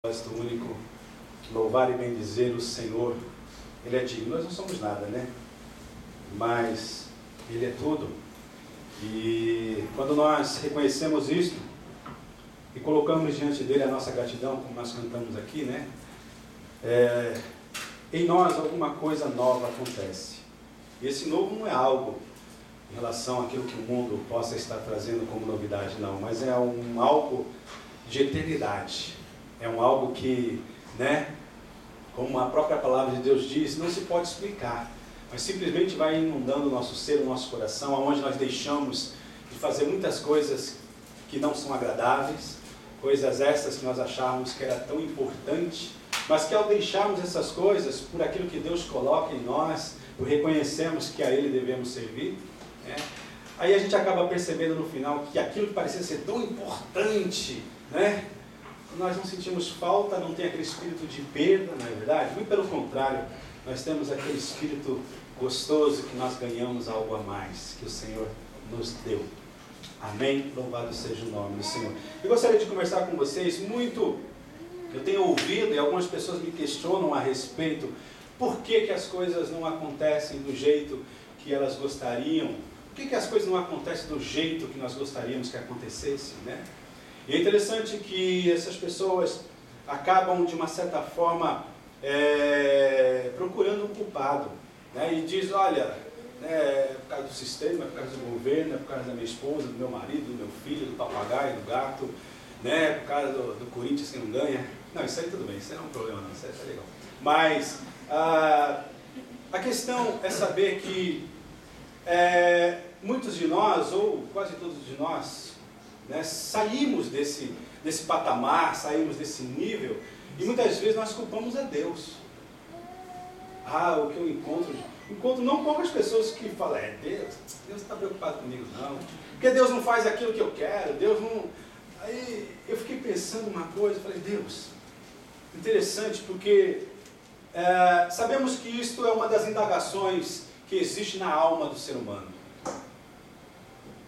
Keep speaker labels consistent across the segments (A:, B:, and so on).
A: Propósito único, louvar e bendizer o Senhor. Ele é digno. Nós não somos nada, né? Mas Ele é tudo. E quando nós reconhecemos isto e colocamos diante dele a nossa gratidão, como nós cantamos aqui, né? Em nós alguma coisa nova acontece. E esse novo não é algo em relação àquilo que o mundo possa estar trazendo como novidade, não. Mas é algo de eternidade. É algo que, né, como a própria palavra de Deus diz, não se pode explicar, mas simplesmente vai inundando o nosso ser, o nosso coração, aonde nós deixamos de fazer muitas coisas que não são agradáveis, coisas essas que nós achávamos que era tão importante, mas que ao deixarmos essas coisas, por aquilo que Deus coloca em nós, por reconhecermos que a Ele devemos servir, né, aí a gente acaba percebendo no final que aquilo que parecia ser tão importante, né, nós não sentimos falta, não tem aquele espírito de perda, não é verdade? Muito pelo contrário, nós temos aquele espírito gostoso que nós ganhamos algo a mais, que o Senhor nos deu. Amém? Louvado seja o nome do Senhor. Eu gostaria de conversar com vocês muito. Eu tenho ouvido e algumas pessoas me questionam a respeito por que as coisas não acontecem do jeito que elas gostariam. Por que as coisas não acontecem do jeito que nós gostaríamos que acontecesse, né? E é interessante que essas pessoas acabam, de uma certa forma, procurando um culpado, né? E diz, olha, é por causa do sistema, é por causa do governo, é por causa da minha esposa, do meu marido, do meu filho, do papagaio, do gato, né? É por causa do Corinthians que não ganha. Não, isso aí tudo bem, isso aí não é um problema não, isso aí tá legal. Mas a questão é saber que muitos de nós, ou quase todos de nós, né, saímos desse patamar, saímos desse nível, e muitas vezes nós culpamos a Deus. O que eu encontro não poucas pessoas que falam, Deus está preocupado comigo não, porque Deus não faz aquilo que eu quero, Deus não... Aí eu fiquei pensando uma coisa, falei, Deus, interessante, porque sabemos que isto é uma das indagações que existe na alma do ser humano.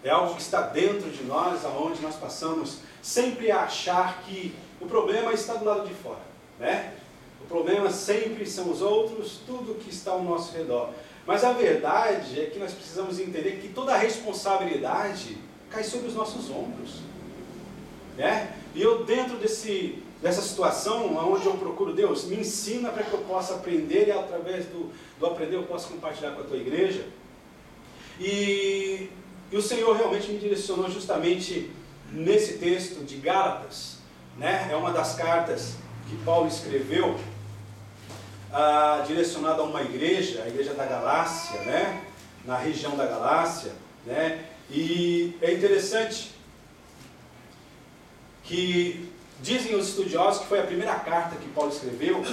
A: É algo que está dentro de nós, aonde nós passamos sempre a achar que o problema está do lado de fora, né? O problema sempre são os outros, tudo que está ao nosso redor. Mas a verdade é que nós precisamos entender que toda a responsabilidade cai sobre os nossos ombros, né? E eu, dentro dessa situação, onde eu procuro, Deus, me ensina para que eu possa aprender, e através do aprender eu possa compartilhar com a tua igreja. E o Senhor realmente me direcionou justamente nesse texto de Gálatas, né? É uma das cartas que Paulo escreveu, direcionada a uma igreja, a igreja da Galácia, né? Na região da Galácia, né? E é interessante que dizem os estudiosos que foi a primeira carta que Paulo escreveu,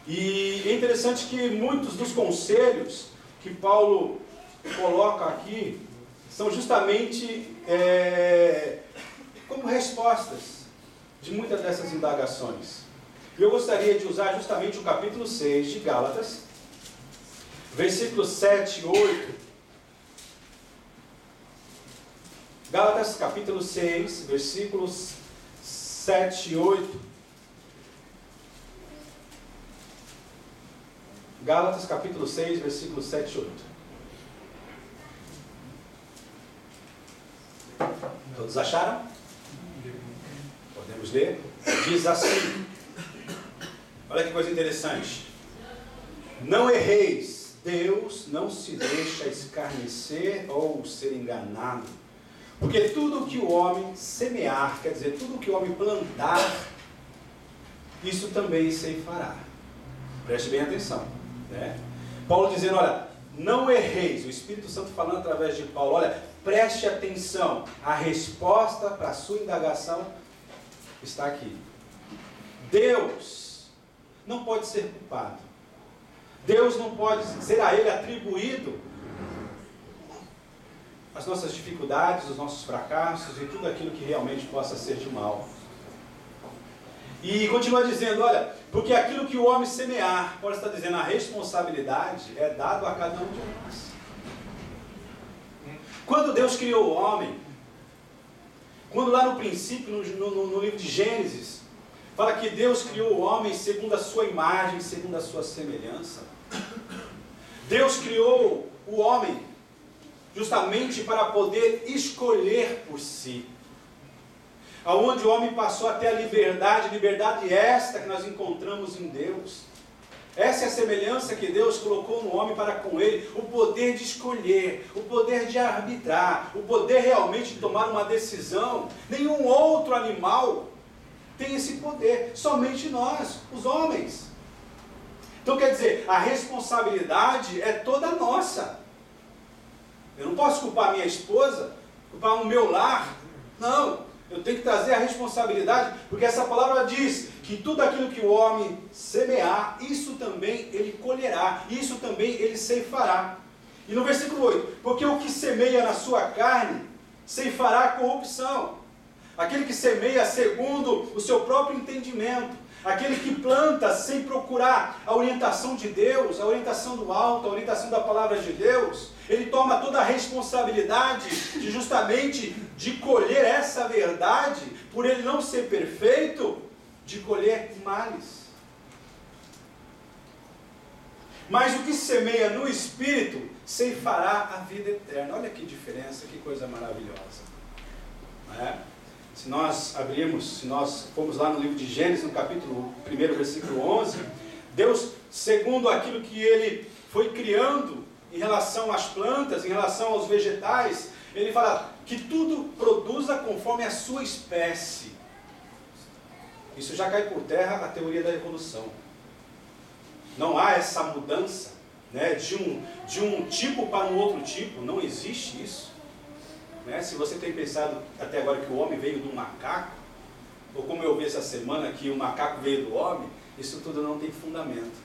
A: e é interessante que muitos dos conselhos que Paulo coloca aqui são justamente como respostas de muitas dessas indagações. E eu gostaria de usar justamente o capítulo 6 de Gálatas, versículos 7 e 8. Gálatas capítulo 6, versículos 7 e 8. Gálatas capítulo 6, versículos 7 e 8. Todos acharam? Podemos ler? Diz assim, olha que coisa interessante. Não erreis, Deus não se deixa escarnecer ou ser enganado. Porque tudo o que o homem semear, quer dizer, tudo o que o homem plantar, isso também ceifará. Preste bem atenção, né? Paulo dizendo, olha, não erreis, o Espírito Santo falando através de Paulo, olha, preste atenção, a resposta para a sua indagação está aqui. Deus não pode ser culpado. Deus não pode ser a Ele atribuído as nossas dificuldades, os nossos fracassos e tudo aquilo que realmente possa ser de mal. E continua dizendo, olha, porque aquilo que o homem semear, Paulo está dizendo, a responsabilidade é dado a cada um de nós. Quando Deus criou o homem, quando lá no princípio, no livro de Gênesis, Fala que Deus criou o homem segundo a sua imagem, segundo a sua semelhança. Deus criou o homem justamente para poder escolher por si. Aonde o homem passou a ter a liberdade esta que nós encontramos em Deus. Essa é a semelhança que Deus colocou no homem para com ele, o poder de escolher, o poder de arbitrar, o poder realmente de tomar uma decisão. Nenhum outro animal tem esse poder, somente nós, os homens. Então quer dizer, a responsabilidade é toda nossa. Eu não posso culpar minha esposa, culpar o meu lar, não. Eu tenho que trazer a responsabilidade, porque essa palavra diz que tudo aquilo que o homem semear, isso também ele colherá, isso também ele ceifará. E no versículo 8, porque o que semeia na sua carne, ceifará a corrupção. Aquele que semeia segundo o seu próprio entendimento, aquele que planta sem procurar a orientação de Deus, a orientação do alto, a orientação da palavra de Deus, ele toma toda a responsabilidade de justamente de colher essa verdade, por ele não ser perfeito, de colher males. Mas o que semeia no Espírito, ceifará a vida eterna. Olha que diferença, que coisa maravilhosa. Não é? Se nós abrirmos, se nós formos lá no livro de Gênesis, no capítulo 1, versículo 11, Deus, segundo aquilo que Ele foi criando em relação às plantas, em relação aos vegetais, Ele fala que tudo produza conforme a sua espécie. Isso já cai por terra a teoria da evolução. Não há essa mudança, né, de um tipo para um outro tipo, não existe isso. Né? Se você tem pensado até agora que o homem veio do macaco, ou como eu vi essa semana que o macaco veio do homem, isso tudo não tem fundamento.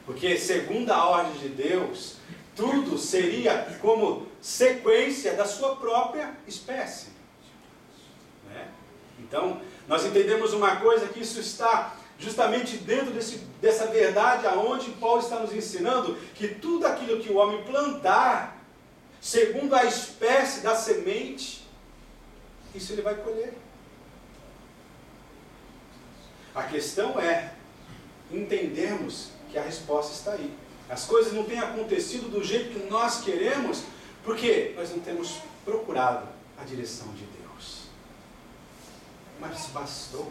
A: Porque segundo a ordem de Deus, tudo seria como sequência da sua própria espécie. Né? Então, nós entendemos uma coisa, que isso está justamente dentro dessa verdade, aonde Paulo está nos ensinando que tudo aquilo que o homem plantar, segundo a espécie da semente, isso ele vai colher. A questão é entendermos que a resposta está aí. As coisas não têm acontecido do jeito que nós queremos, porque nós não temos procurado a direção de Deus. Mas pastor,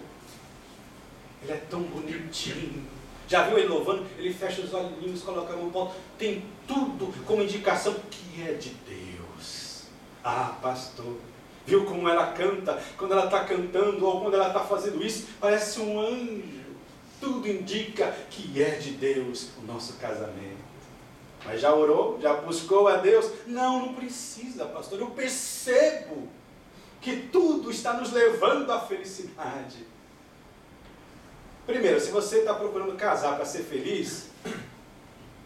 A: ele é tão bonitinho. Já viu ele louvando? Ele fecha os olhinhos, coloca a mão no alto. Tem tudo como indicação que é de Deus. Ah, pastor, viu como ela canta? Quando ela está cantando ou quando ela está fazendo isso, parece um anjo. Tudo indica que é de Deus o nosso casamento. Mas já orou? Já buscou a Deus? Não, não precisa, pastor. Eu percebo que tudo está nos levando à felicidade. Primeiro, se você está procurando casar para ser feliz,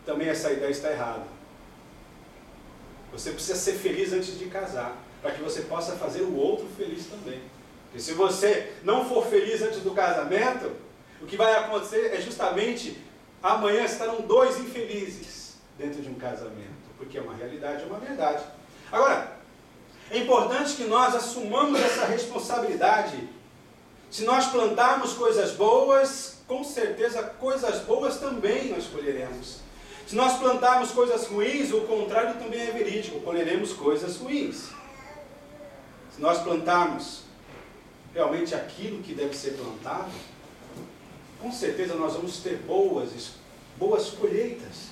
A: também essa ideia está errada. Você precisa ser feliz antes de casar, para que você possa fazer o outro feliz também. Porque se você não for feliz antes do casamento, o que vai acontecer é justamente, amanhã estarão dois infelizes dentro de um casamento, porque é uma realidade, é uma verdade. Agora, é importante que nós assumamos essa responsabilidade. Se nós plantarmos coisas boas, com certeza coisas boas também nós colheremos. Se nós plantarmos coisas ruins, o contrário também é verídico, colheremos coisas ruins. Se nós plantarmos realmente aquilo que deve ser plantado, com certeza nós vamos ter boas colheitas.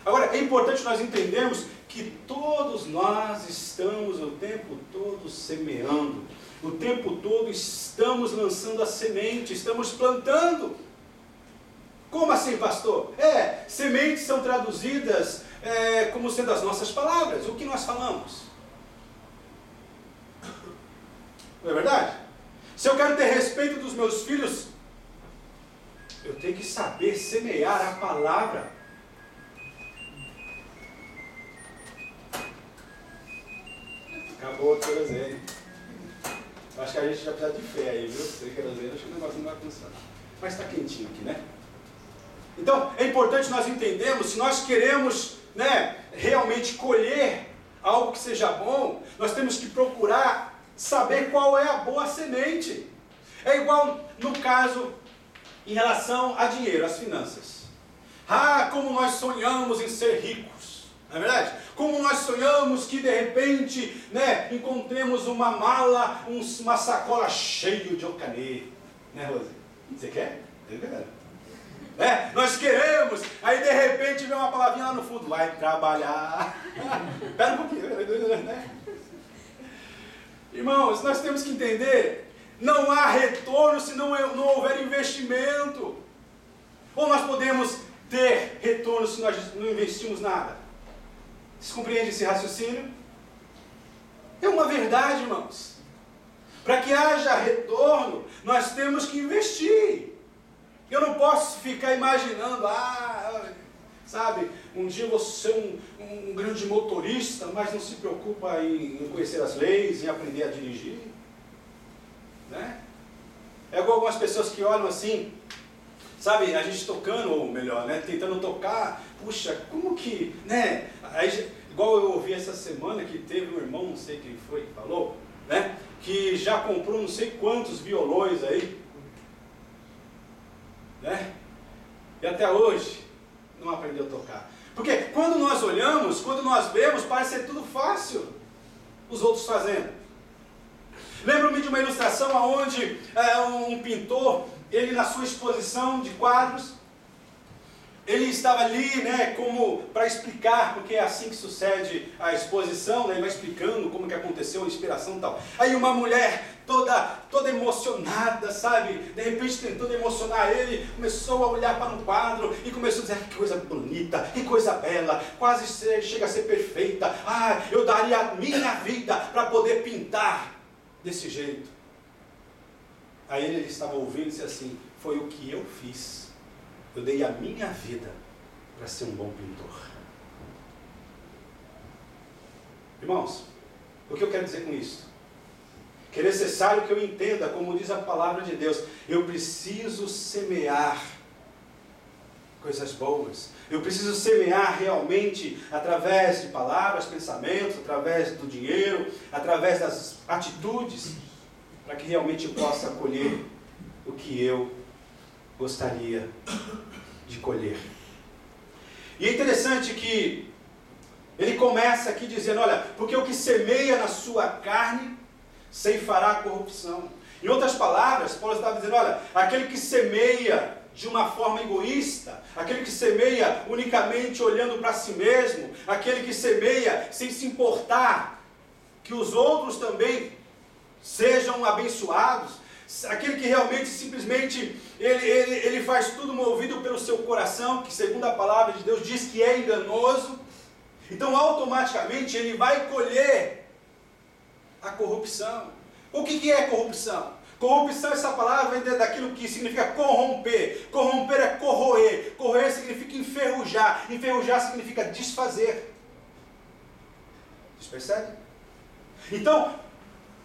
A: Agora, é importante nós entendermos que todos nós estamos o tempo todo semeando. O tempo todo estamos lançando a semente, estamos plantando. Como assim, pastor? Sementes são traduzidas como sendo as nossas palavras, o que nós falamos. Não é verdade? Se eu quero ter respeito dos meus filhos, eu tenho que saber semear a palavra. Acabou o querosene. Acho que a gente já precisa de fé aí, viu? Sem querosene, acho que o negócio não vai funcionar. Mas está quentinho aqui, né? Então, é importante nós entendermos, se nós queremos, né, realmente colher algo que seja bom, nós temos que procurar saber qual é a boa semente. É igual no caso, em relação a dinheiro, às finanças. Ah, como nós sonhamos em ser ricos, não é verdade? Como nós sonhamos que de repente, né, encontremos uma mala, uma sacola cheia de ocanê. Né, Rose? Você quer? Nós queremos, aí de repente vem uma palavrinha lá no fundo, vai trabalhar. Espera um pouquinho, né? Irmãos, nós temos que entender, não há retorno se não houver investimento. Ou nós podemos ter retorno se nós não investimos nada. Vocês compreendem esse raciocínio? É uma verdade, irmãos. Para que haja retorno, nós temos que investir. Eu não posso ficar imaginando, sabe, um dia eu vou ser um grande motorista, mas não se preocupa em conhecer as leis, em aprender a dirigir. Né? É igual algumas pessoas que olham assim, sabe, a gente tocando, ou melhor, né, tentando tocar, puxa, como que, né, aí, igual eu ouvi essa semana que teve um irmão, não sei quem foi que falou, né, que já comprou não sei quantos violões aí, né, e até hoje não aprendeu a tocar. Porque quando nós olhamos, quando nós vemos, parece ser tudo fácil, os outros fazendo. Lembro-me de uma ilustração onde um pintor, ele na sua exposição de quadros, ele estava ali, né, como para explicar, porque é assim que sucede a exposição, né, ele vai explicando como que aconteceu a inspiração e tal. Aí uma mulher toda emocionada, sabe, de repente tentando emocionar ele, começou a olhar para um quadro e começou a dizer, que coisa bonita, que coisa bela, quase chega a ser perfeita, eu daria a minha vida para poder pintar desse jeito. Aí ele estava ouvindo e disse assim, foi o que eu fiz. Eu dei a minha vida para ser um bom pintor. Irmãos, o que eu quero dizer com isso? Que é necessário que eu entenda, como diz a palavra de Deus, eu preciso semear coisas boas. Eu preciso semear realmente através de palavras, pensamentos, através do dinheiro, através das atitudes, para que realmente eu possa colher o que eu gostaria de colher. E é interessante que ele começa aqui dizendo, olha, porque o que semeia na sua carne ceifará a corrupção. Em outras palavras, Paulo estava dizendo, olha, aquele que semeia de uma forma egoísta, aquele que semeia unicamente olhando para si mesmo, aquele que semeia sem se importar que os outros também sejam abençoados, aquele que realmente simplesmente ele faz tudo movido pelo seu coração, que segundo a palavra de Deus diz que é enganoso, então automaticamente ele vai colher a corrupção. O que é corrupção? Corrupção, essa palavra vem daquilo que significa corromper. Corromper é corroer. Corroer significa enferrujar. Enferrujar significa desfazer. Vocês percebem? Então,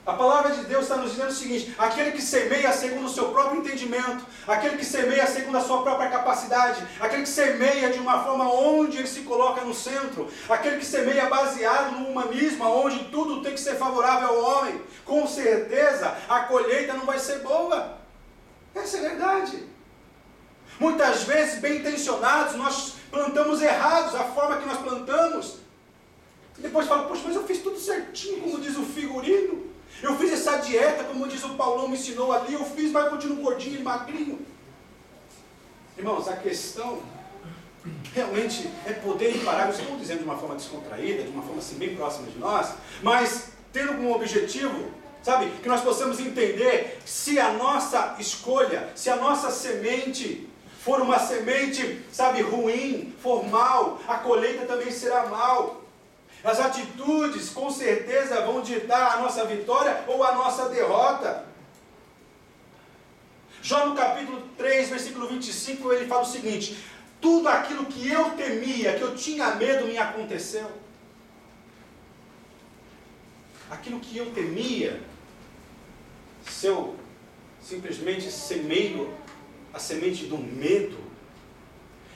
A: a palavra de Deus está nos dizendo o seguinte, aquele que semeia segundo o seu próprio entendimento, aquele que semeia segundo a sua própria capacidade, aquele que semeia de uma forma onde ele se coloca no centro, aquele que semeia baseado no humanismo, onde tudo tem que ser favorável ao homem, com certeza a colheita não vai ser boa. Essa é a verdade. Muitas vezes, bem intencionados, nós plantamos errados a forma que nós plantamos. E depois fala, poxa, mas eu fiz tudo certinho, como diz o figurino. Eu fiz essa dieta, como diz o Paulão me ensinou ali, eu fiz, mas eu continuo gordinho e magrinho. Irmãos, a questão realmente é poder parar, eu estou dizendo de uma forma descontraída, de uma forma assim bem próxima de nós, mas tendo como objetivo, sabe, que nós possamos entender se a nossa escolha, se a nossa semente for uma semente, sabe, ruim, for mal, a colheita também será mal. As atitudes, com certeza, vão ditar a nossa vitória ou a nossa derrota. Jó no capítulo 3, versículo 25, ele fala o seguinte, tudo aquilo que eu temia, que eu tinha medo, me aconteceu. Aquilo que eu temia, se eu simplesmente semeio a semente do medo.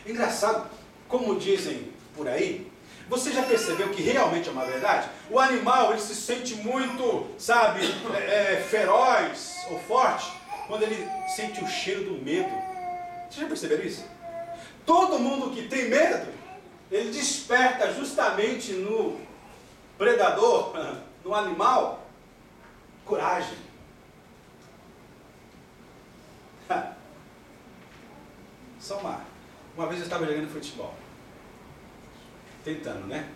A: É engraçado, como dizem por aí, você já percebeu que realmente é uma verdade? O animal, ele se sente muito, sabe, feroz ou forte quando ele sente o cheiro do medo. Vocês já perceberam isso? Todo mundo que tem medo, ele desperta justamente no predador, no animal, coragem. Só uma vez eu estava jogando futebol, tentando, né?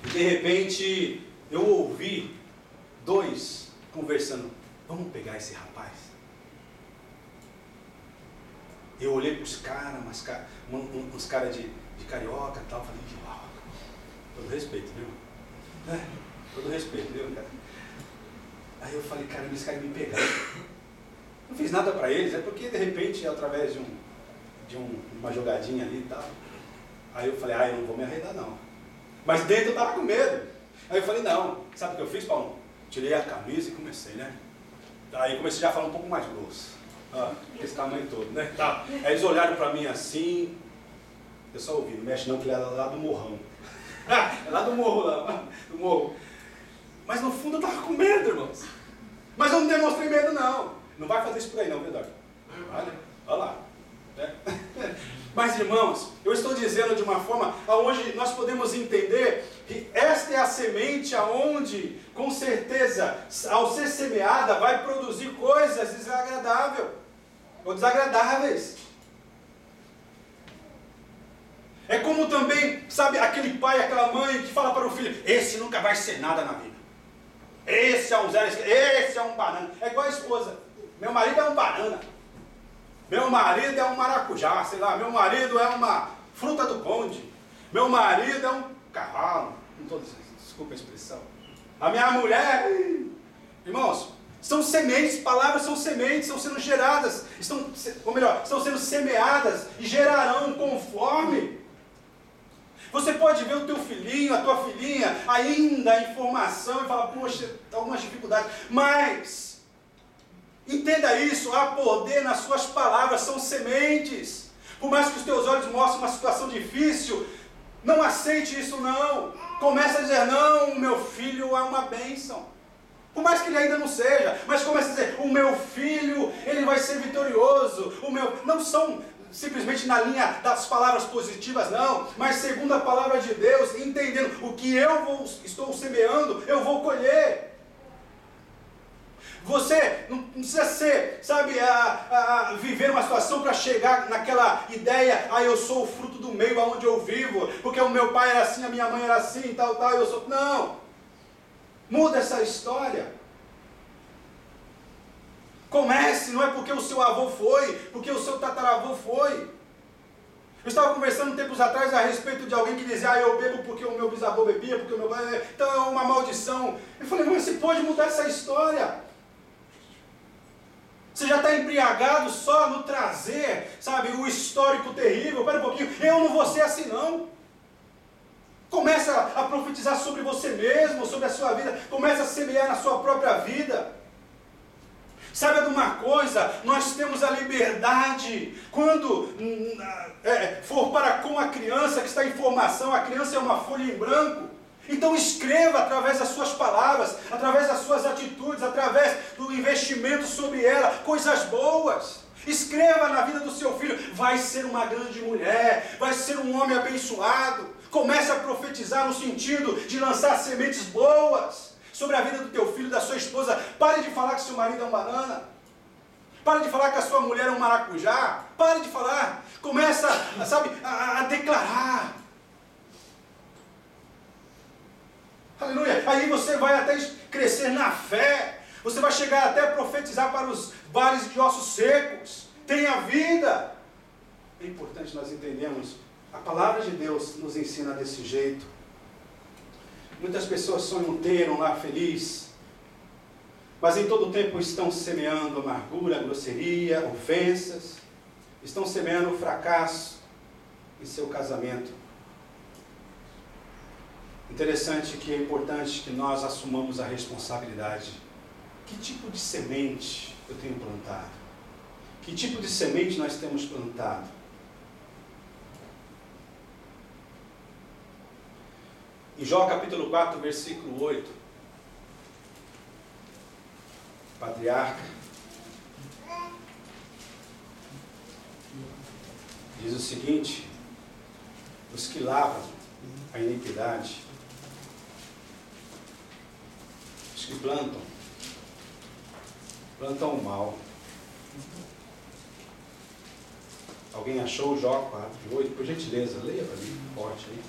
A: E de repente eu ouvi dois conversando. Vamos pegar esse rapaz? Eu olhei para os caras, uns caras de carioca e tal, falei, uau, todo respeito, viu? Todo respeito, viu, cara? Aí eu falei, caramba, esse cara me pegaram. Não fiz nada para eles, é porque de repente, através de uma jogadinha ali e tal. Aí eu falei, eu não vou me arredar não. Mas dentro eu tava com medo. Aí eu falei, não, sabe o que eu fiz, Paulo? Tirei a camisa e comecei, né? Aí comecei já a falar um pouco mais grosso. Esse tamanho todo, né? Tá. Aí eles olharam para mim assim, eu só ouvi, não mexe não, que ele é lá do morrão. É lá do morro, lá, do morro. Mas no fundo eu tava com medo, irmãos. Mas eu não demonstrei medo não. Não vai fazer isso por aí não, verdade? Olha lá. Mas irmãos, eu estou dizendo de uma forma onde nós podemos entender que esta é a semente aonde, com certeza, ao ser semeada, vai produzir coisas desagradáveis ou desagradáveis. É como também, sabe, aquele pai, aquela mãe que fala para o filho, esse nunca vai ser nada na vida. Esse é um zero, esse é um banana. É igual a esposa. Meu marido é um banana. Meu marido é um maracujá, sei lá. Meu marido é uma fruta do conde. Meu marido é um cavalo. Desculpa a expressão. A minha mulher... Irmãos, são sementes, palavras são sementes, estão sendo geradas, estão sendo semeadas e gerarão conforme. Você pode ver o teu filhinho, a tua filhinha, ainda em formação e falar, poxa, algumas dificuldades, mas entenda isso, há poder nas suas palavras, são sementes. Por mais que os teus olhos mostrem uma situação difícil, não aceite isso não. Começa a dizer, não, o meu filho é uma bênção. Por mais que ele ainda não seja, mas começa a dizer, o meu filho, ele vai ser vitorioso. Não são simplesmente na linha das palavras positivas, não, mas segundo a palavra de Deus, entendendo o que estou semeando, eu vou colher. Você não precisa ser, sabe, viver uma situação para chegar naquela ideia, eu sou o fruto do meio aonde eu vivo, porque o meu pai era assim, a minha mãe era assim, tal, eu sou... Não! Muda essa história. Comece, não é porque o seu avô foi, porque o seu tataravô foi. Eu estava conversando tempos atrás a respeito de alguém que dizia, eu bebo porque o meu bisavô bebia, porque o meu pai... Então é uma maldição. Eu falei, mas você pode mudar essa história. Você já está embriagado só no trazer, sabe, o histórico terrível. Espera um pouquinho, eu não vou ser assim não. Começa a profetizar sobre você mesmo, sobre a sua vida. Começa a semear na sua própria vida. Saiba de uma coisa, nós temos a liberdade. Quando for para com a criança que está em formação, a criança é uma folha em branco. Então escreva através das suas palavras, através das suas atitudes, através do investimento sobre ela, coisas boas. Escreva na vida do seu filho, vai ser uma grande mulher, vai ser um homem abençoado. Comece a profetizar no sentido de lançar sementes boas sobre a vida do teu filho, da sua esposa. Pare de falar que seu marido é um banana. Pare de falar que a sua mulher é um maracujá. Pare de falar. Começa, sabe, a declarar. Aleluia. Aí você vai até crescer na fé. Você vai chegar até a profetizar para os vales de ossos secos. Tenha vida. É importante nós entendermos. A palavra de Deus nos ensina desse jeito. Muitas pessoas sonham ter um lar feliz, mas em todo tempo estão semeando amargura, grosseria, ofensas, estão semeando fracasso em seu casamento. Interessante que é importante que nós assumamos a responsabilidade. Que tipo de semente eu tenho plantado? Que tipo de semente nós temos plantado? Em Jó capítulo 4, versículo 8, patriarca, diz o seguinte: os que lavram a iniquidade, os que plantam o mal. Alguém achou Jó 4:8? Por gentileza, leia para mim, forte aí.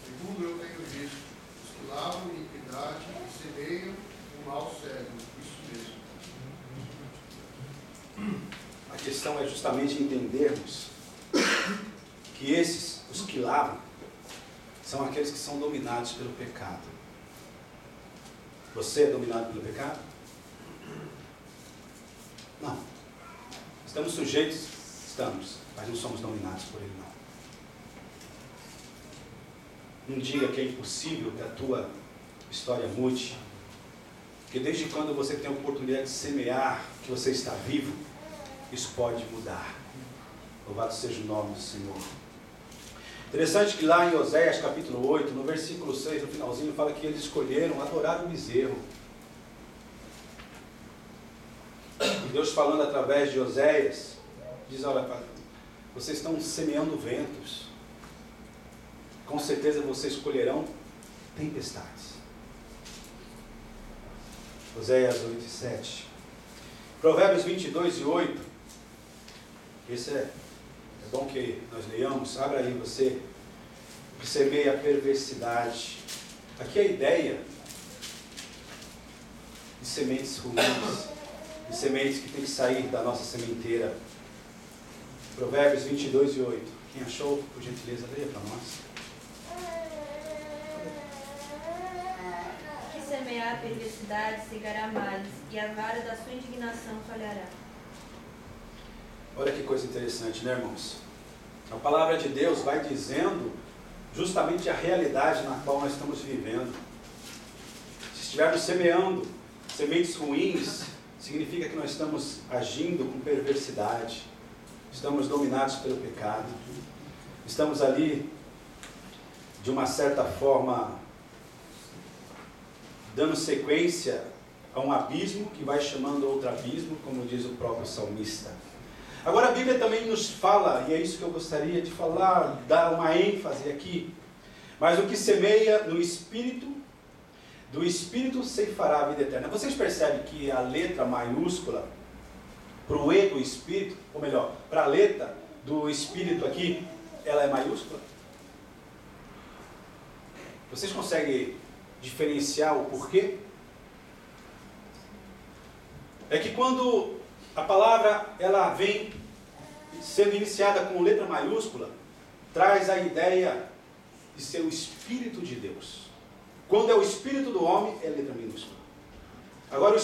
B: Segundo eu tenho visto, os que lavam a iniquidade e semeiam o mal cego. Isso mesmo.
A: A questão é justamente entendermos que esses, os que lavam, são aqueles que são dominados pelo pecado. Você é dominado pelo pecado? Não. Estamos sujeitos? Estamos, mas não somos dominados por ele, não. Não diga que é impossível que a tua história mude, porque desde quando você tem a oportunidade de semear, que você está vivo, isso pode mudar. Louvado seja o nome do Senhor. Interessante que lá em Oséias capítulo 8, no versículo 6, no finalzinho, fala que eles escolheram adorar o bezerro. E Deus falando através de Oséias, diz: olha, vocês estão semeando ventos. Com certeza vocês colherão tempestades. Oséias 8:7. Provérbios 22:8. Esse é bom que nós leiamos. Abra aí você, que semeia a perversidade. Aqui é a ideia de sementes ruins, de sementes que tem que sair da nossa sementeira. Provérbios 22:8. Quem achou, por gentileza, leia para nós.
C: Que semear a perversidade cegará males, e a vara da sua indignação falhará.
A: Olha que coisa interessante, né, irmãos? A palavra de Deus vai dizendo justamente a realidade na qual nós estamos vivendo. Se estivermos semeando sementes ruins, significa que nós estamos agindo com perversidade, estamos dominados pelo pecado, estamos ali, de uma certa forma, dando sequência a um abismo que vai chamando outro abismo, como diz o próprio salmista. Agora a Bíblia também nos fala, e é isso que eu gostaria de falar, dar uma ênfase aqui, mas o que semeia no Espírito, do Espírito ceifará a vida eterna. Vocês percebem que a letra maiúscula para o E do Espírito, ou melhor, para a letra do Espírito aqui, ela é maiúscula? Vocês conseguem diferenciar o porquê? É que quando a palavra ela vem sendo iniciada com letra maiúscula, traz a ideia de ser o Espírito de Deus. Quando é o Espírito do homem, é letra minúscula. Agora,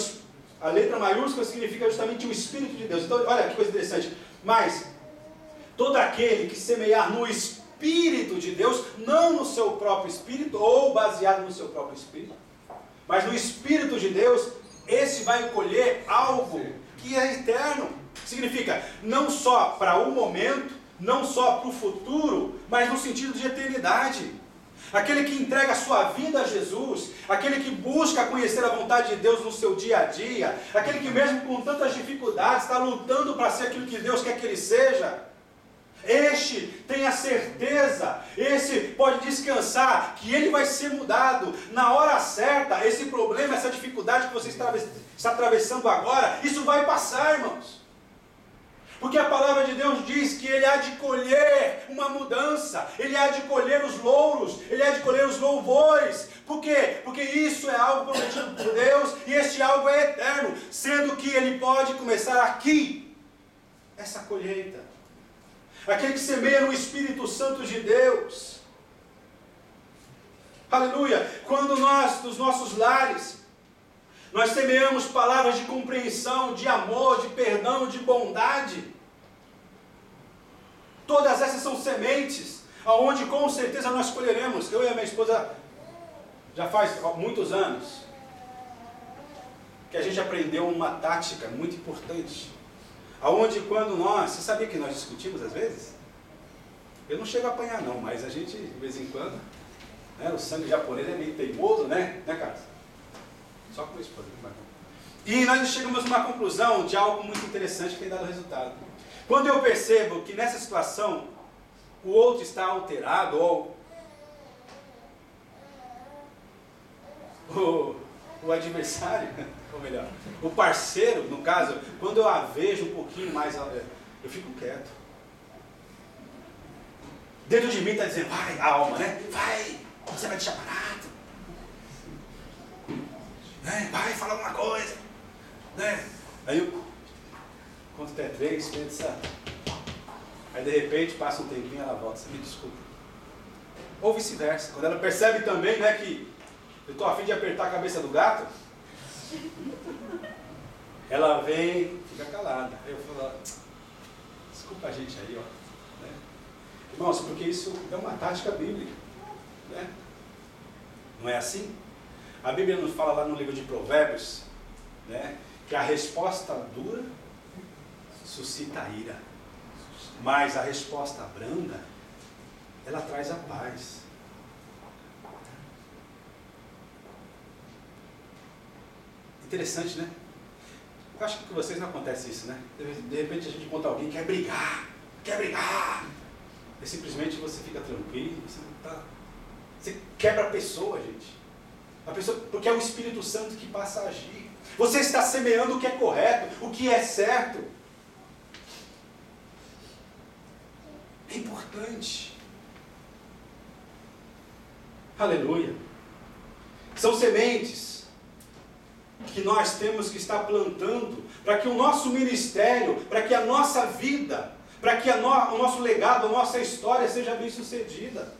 A: a letra maiúscula significa justamente o Espírito de Deus. Então, olha que coisa interessante. Mas, todo aquele que semear no Espírito de Deus, não no seu próprio Espírito, ou baseado no seu próprio Espírito, mas no Espírito de Deus, esse vai colher algo que é eterno. Significa, não só para o momento, não só para o futuro, mas no sentido de eternidade. Aquele que entrega a sua vida a Jesus, aquele que busca conhecer a vontade de Deus no seu dia a dia, aquele que mesmo com tantas dificuldades está lutando para ser aquilo que Deus quer que ele seja, este tem a certeza, esse pode descansar, que ele vai ser mudado na hora certa. Esse problema, essa dificuldade que você está atravessando agora, isso vai passar, irmãos. Porque a palavra de Deus diz que ele há de colher uma mudança, ele há de colher os louros, ele há de colher os louvores. Por quê? Porque isso é algo prometido por Deus e este algo é eterno, sendo que ele pode começar aqui, essa colheita. Aquele que semeia no Espírito Santo de Deus. Aleluia! Quando nós, nos nossos lares, nós semeamos palavras de compreensão, de amor, de perdão, de bondade. Todas essas são sementes, aonde com certeza nós colheremos. Eu e a minha esposa, já faz muitos anos, que a gente aprendeu uma tática muito importante. Aonde quando nós, você sabia que nós discutimos às vezes? Eu não chego a apanhar não, mas a gente, de vez em quando, né, o sangue japonês é meio teimoso, né Carlos? Só com isso, E nós chegamos a uma conclusão de algo muito interessante que tem dado resultado. Quando eu percebo que nessa situação o outro está alterado, ou o adversário, ou melhor, o parceiro, no caso, quando eu a vejo um pouquinho mais, eu fico quieto. Dentro de mim está dizendo, vai, a alma, né? Vai, você vai deixar parado. Né? Vai, fala alguma coisa. Né? Aí eu conto até 3, pensa. Aí de repente passa um tempinho, ela volta, você me desculpa. Ou vice-versa. Quando ela percebe também, né, que eu estou a fim de apertar a cabeça do gato, ela vem, fica calada. Aí eu falo, desculpa a gente aí, ó. Né? Irmãos, porque isso é uma tática bíblica. Né? Não é assim? A Bíblia nos fala lá no livro de Provérbios, né, que a resposta dura suscita a ira, mas a resposta branda, ela traz a paz. Interessante, né? Eu acho que com vocês não acontece isso, né? De repente a gente encontra alguém que quer brigar. E simplesmente você fica tranquilo, você quebra a pessoa, gente. A pessoa, porque é o Espírito Santo que passa a agir. Você está semeando o que é correto, o que é certo. É importante. Aleluia. São sementes que nós temos que estar plantando para que o nosso ministério, para que a nossa vida, para que o nosso legado, a nossa história seja bem sucedida.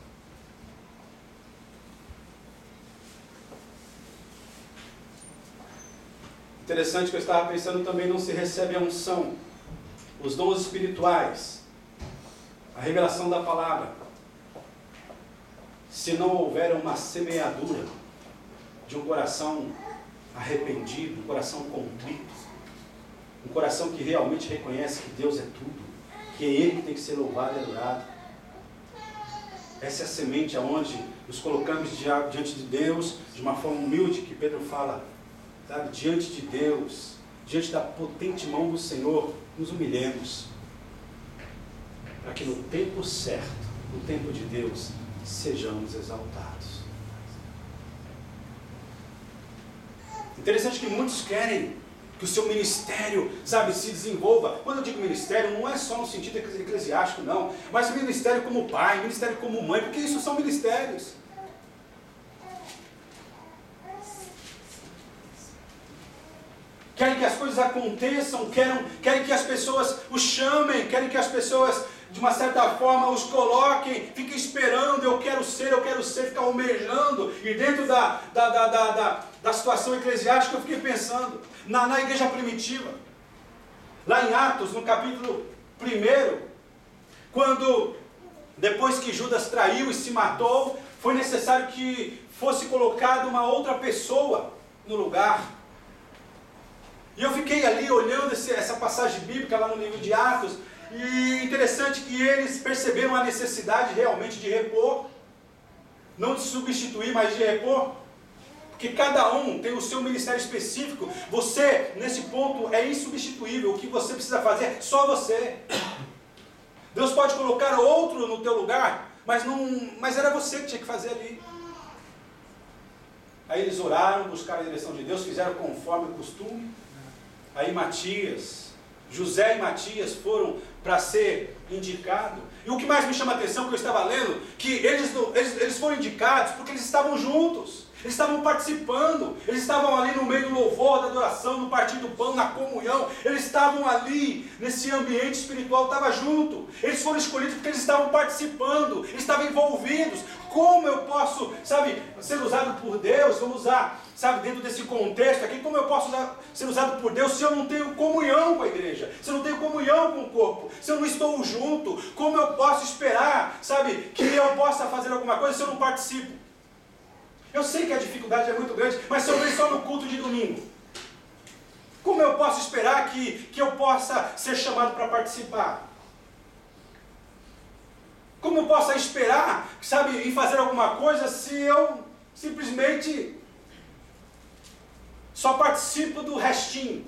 A: Interessante que eu estava pensando também, não se recebe a unção, os dons espirituais, a revelação da palavra, se não houver uma semeadura de um coração arrependido, um coração contrito, um coração que realmente reconhece que Deus é tudo, que é Ele que tem que ser louvado e adorado. Essa é a semente aonde nos colocamos diante de Deus de uma forma humilde, que Pedro fala, sabe, diante de Deus, diante da potente mão do Senhor, nos humilhemos, para que no tempo certo, no tempo de Deus, sejamos exaltados. Interessante que muitos querem que o seu ministério, sabe, se desenvolva. Quando eu digo ministério, não é só no sentido eclesiástico, não, mas ministério como pai, ministério como mãe, porque isso são ministérios. Querem que as coisas aconteçam, querem que as pessoas os chamem, querem que as pessoas, de uma certa forma, os coloquem, fiquem esperando, eu quero ser, ficar almejando. E dentro da situação eclesiástica, eu fiquei pensando, na igreja primitiva, lá em Atos, no capítulo 1, quando, depois que Judas traiu e se matou, foi necessário que fosse colocada uma outra pessoa no lugar. E eu fiquei ali olhando essa passagem bíblica lá no livro de Atos, e interessante que eles perceberam a necessidade realmente de repor, não de substituir, mas de repor, porque cada um tem o seu ministério específico. Você, nesse ponto, é insubstituível. O que você precisa fazer, só você. Deus pode colocar outro no teu lugar, mas era você que tinha que fazer ali. Aí eles oraram, buscaram a direção de Deus, fizeram conforme o costume. Aí José e Matias foram para ser indicado. E o que mais me chama a atenção, que eu estava lendo, que eles foram indicados porque eles estavam juntos, eles estavam participando, eles estavam ali no meio do louvor, da adoração, no partir do pão, na comunhão, eles estavam ali, nesse ambiente espiritual, estavam junto. Eles foram escolhidos porque eles estavam participando, eles estavam envolvidos. Como eu posso, sabe, ser usado por Deus? Vamos usar, sabe, dentro desse contexto aqui, como eu posso ser usado por Deus se eu não tenho comunhão com a igreja, se eu não tenho comunhão com o corpo, se eu não estou junto? Como eu posso esperar, sabe, que eu possa fazer alguma coisa se eu não participo? Eu sei que a dificuldade é muito grande, mas se eu venho só no culto de domingo, como eu posso esperar que eu possa ser chamado para participar? Como eu posso esperar, sabe, em fazer alguma coisa se eu simplesmente só participa do restinho.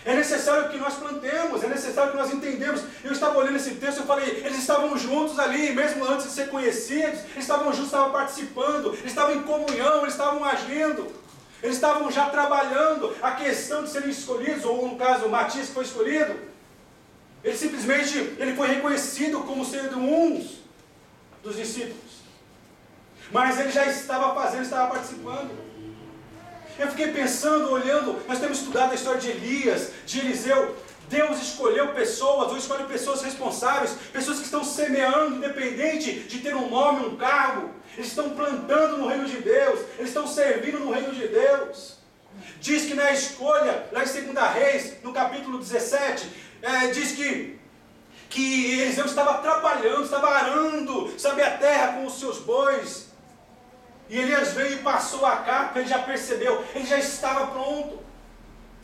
A: É necessário que nós plantemos, é necessário que nós entendemos. Eu estava olhando esse texto e falei, eles estavam juntos ali, mesmo antes de ser conhecidos, eles estavam juntos, estavam participando, eles estavam em comunhão, eles estavam agindo, eles estavam já trabalhando a questão de serem escolhidos, ou no caso, o Matias que foi escolhido, ele foi reconhecido como sendo um dos discípulos. Mas ele já estava fazendo, estava participando. Eu fiquei pensando, olhando, nós temos estudado a história de Elias, de Eliseu. Deus escolheu pessoas, ou escolhe pessoas responsáveis, pessoas que estão semeando, independente de ter um nome, um cargo. Eles estão plantando no reino de Deus, eles estão servindo no reino de Deus. Diz que na escolha, lá em 2 Reis, no capítulo 17, diz que Eliseu estava trabalhando, estava arando, a terra com os seus bois. E Elias veio e passou a capa, ele já percebeu, ele já estava pronto.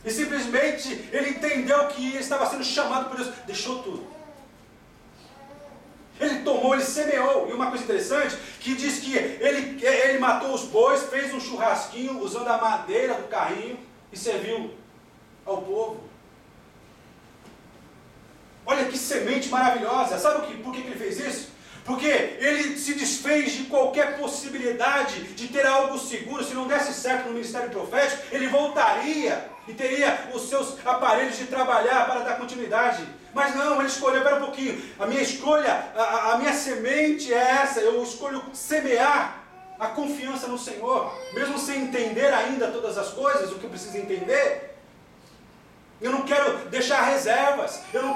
A: E simplesmente ele entendeu que ele estava sendo chamado por Deus, deixou tudo. Ele tomou, ele semeou. E uma coisa interessante, que diz que ele matou os bois, fez um churrasquinho usando a madeira do carrinho e serviu ao povo. Olha que semente maravilhosa. Sabe por que ele fez isso? Porque ele se desfez de qualquer possibilidade de ter algo seguro. Se não desse certo no ministério profético, ele voltaria e teria os seus aparelhos de trabalhar para dar continuidade. Mas não, ele escolheu, espera um pouquinho, a minha escolha, a minha semente é essa, eu escolho semear a confiança no Senhor, mesmo sem entender ainda todas as coisas, o que eu preciso entender. Eu não quero deixar reservas, eu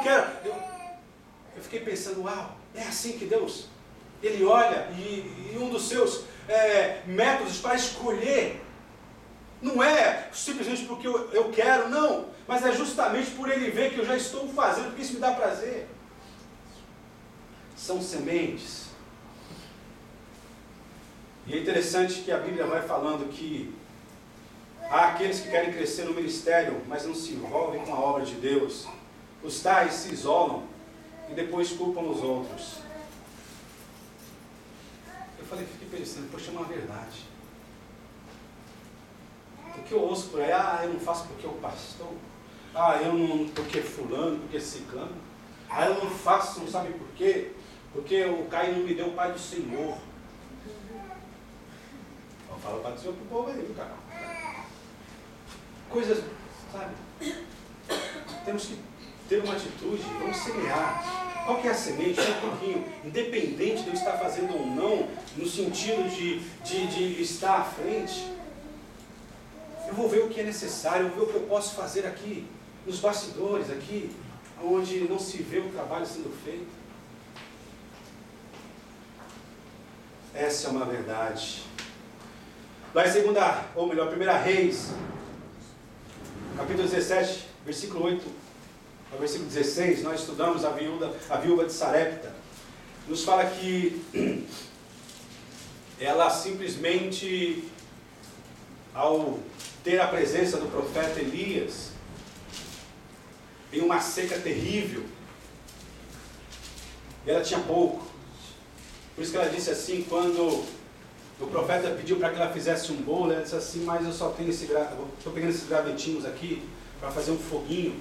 A: fiquei pensando, uau, é assim que Deus, Ele olha e um dos seus métodos para escolher, não é simplesmente porque eu quero, não, mas é justamente por Ele ver que eu já estou fazendo, porque isso me dá prazer. São sementes. E é interessante que a Bíblia vai falando que há aqueles que querem crescer no ministério, mas não se envolvem com a obra de Deus. Os tais se isolam e depois culpam os outros. Eu fiquei pensando, poxa, é uma verdade. Porque eu ouço por aí, eu não faço porque o pastor, eu não, porque fulano, porque ciclano, eu não faço, não sabe por quê? Porque o Caio não me deu o Pai do Senhor. Eu falo o Pai do Senhor pro povo aí, cara. Coisas, sabe? Temos que ter uma atitude, vamos semear. Qual que é a semente? Um pouquinho, independente de eu estar fazendo ou não, no sentido de estar à frente, eu vou ver o que é necessário, eu vou ver o que eu posso fazer aqui, nos bastidores, aqui, onde não se vê o trabalho sendo feito. Essa é uma verdade. Lá em 1 Reis, capítulo 17, versículo 8 ao versículo 16, nós estudamos a viúva de Sarepta. Nos fala que ela simplesmente, ao ter a presença do profeta Elias, em uma seca terrível, e ela tinha pouco. Por isso que ela disse assim, quando o profeta pediu para que ela fizesse um bolo, ela disse assim, mas eu só tenho estou pegando esses gravetinhos aqui para fazer um foguinho,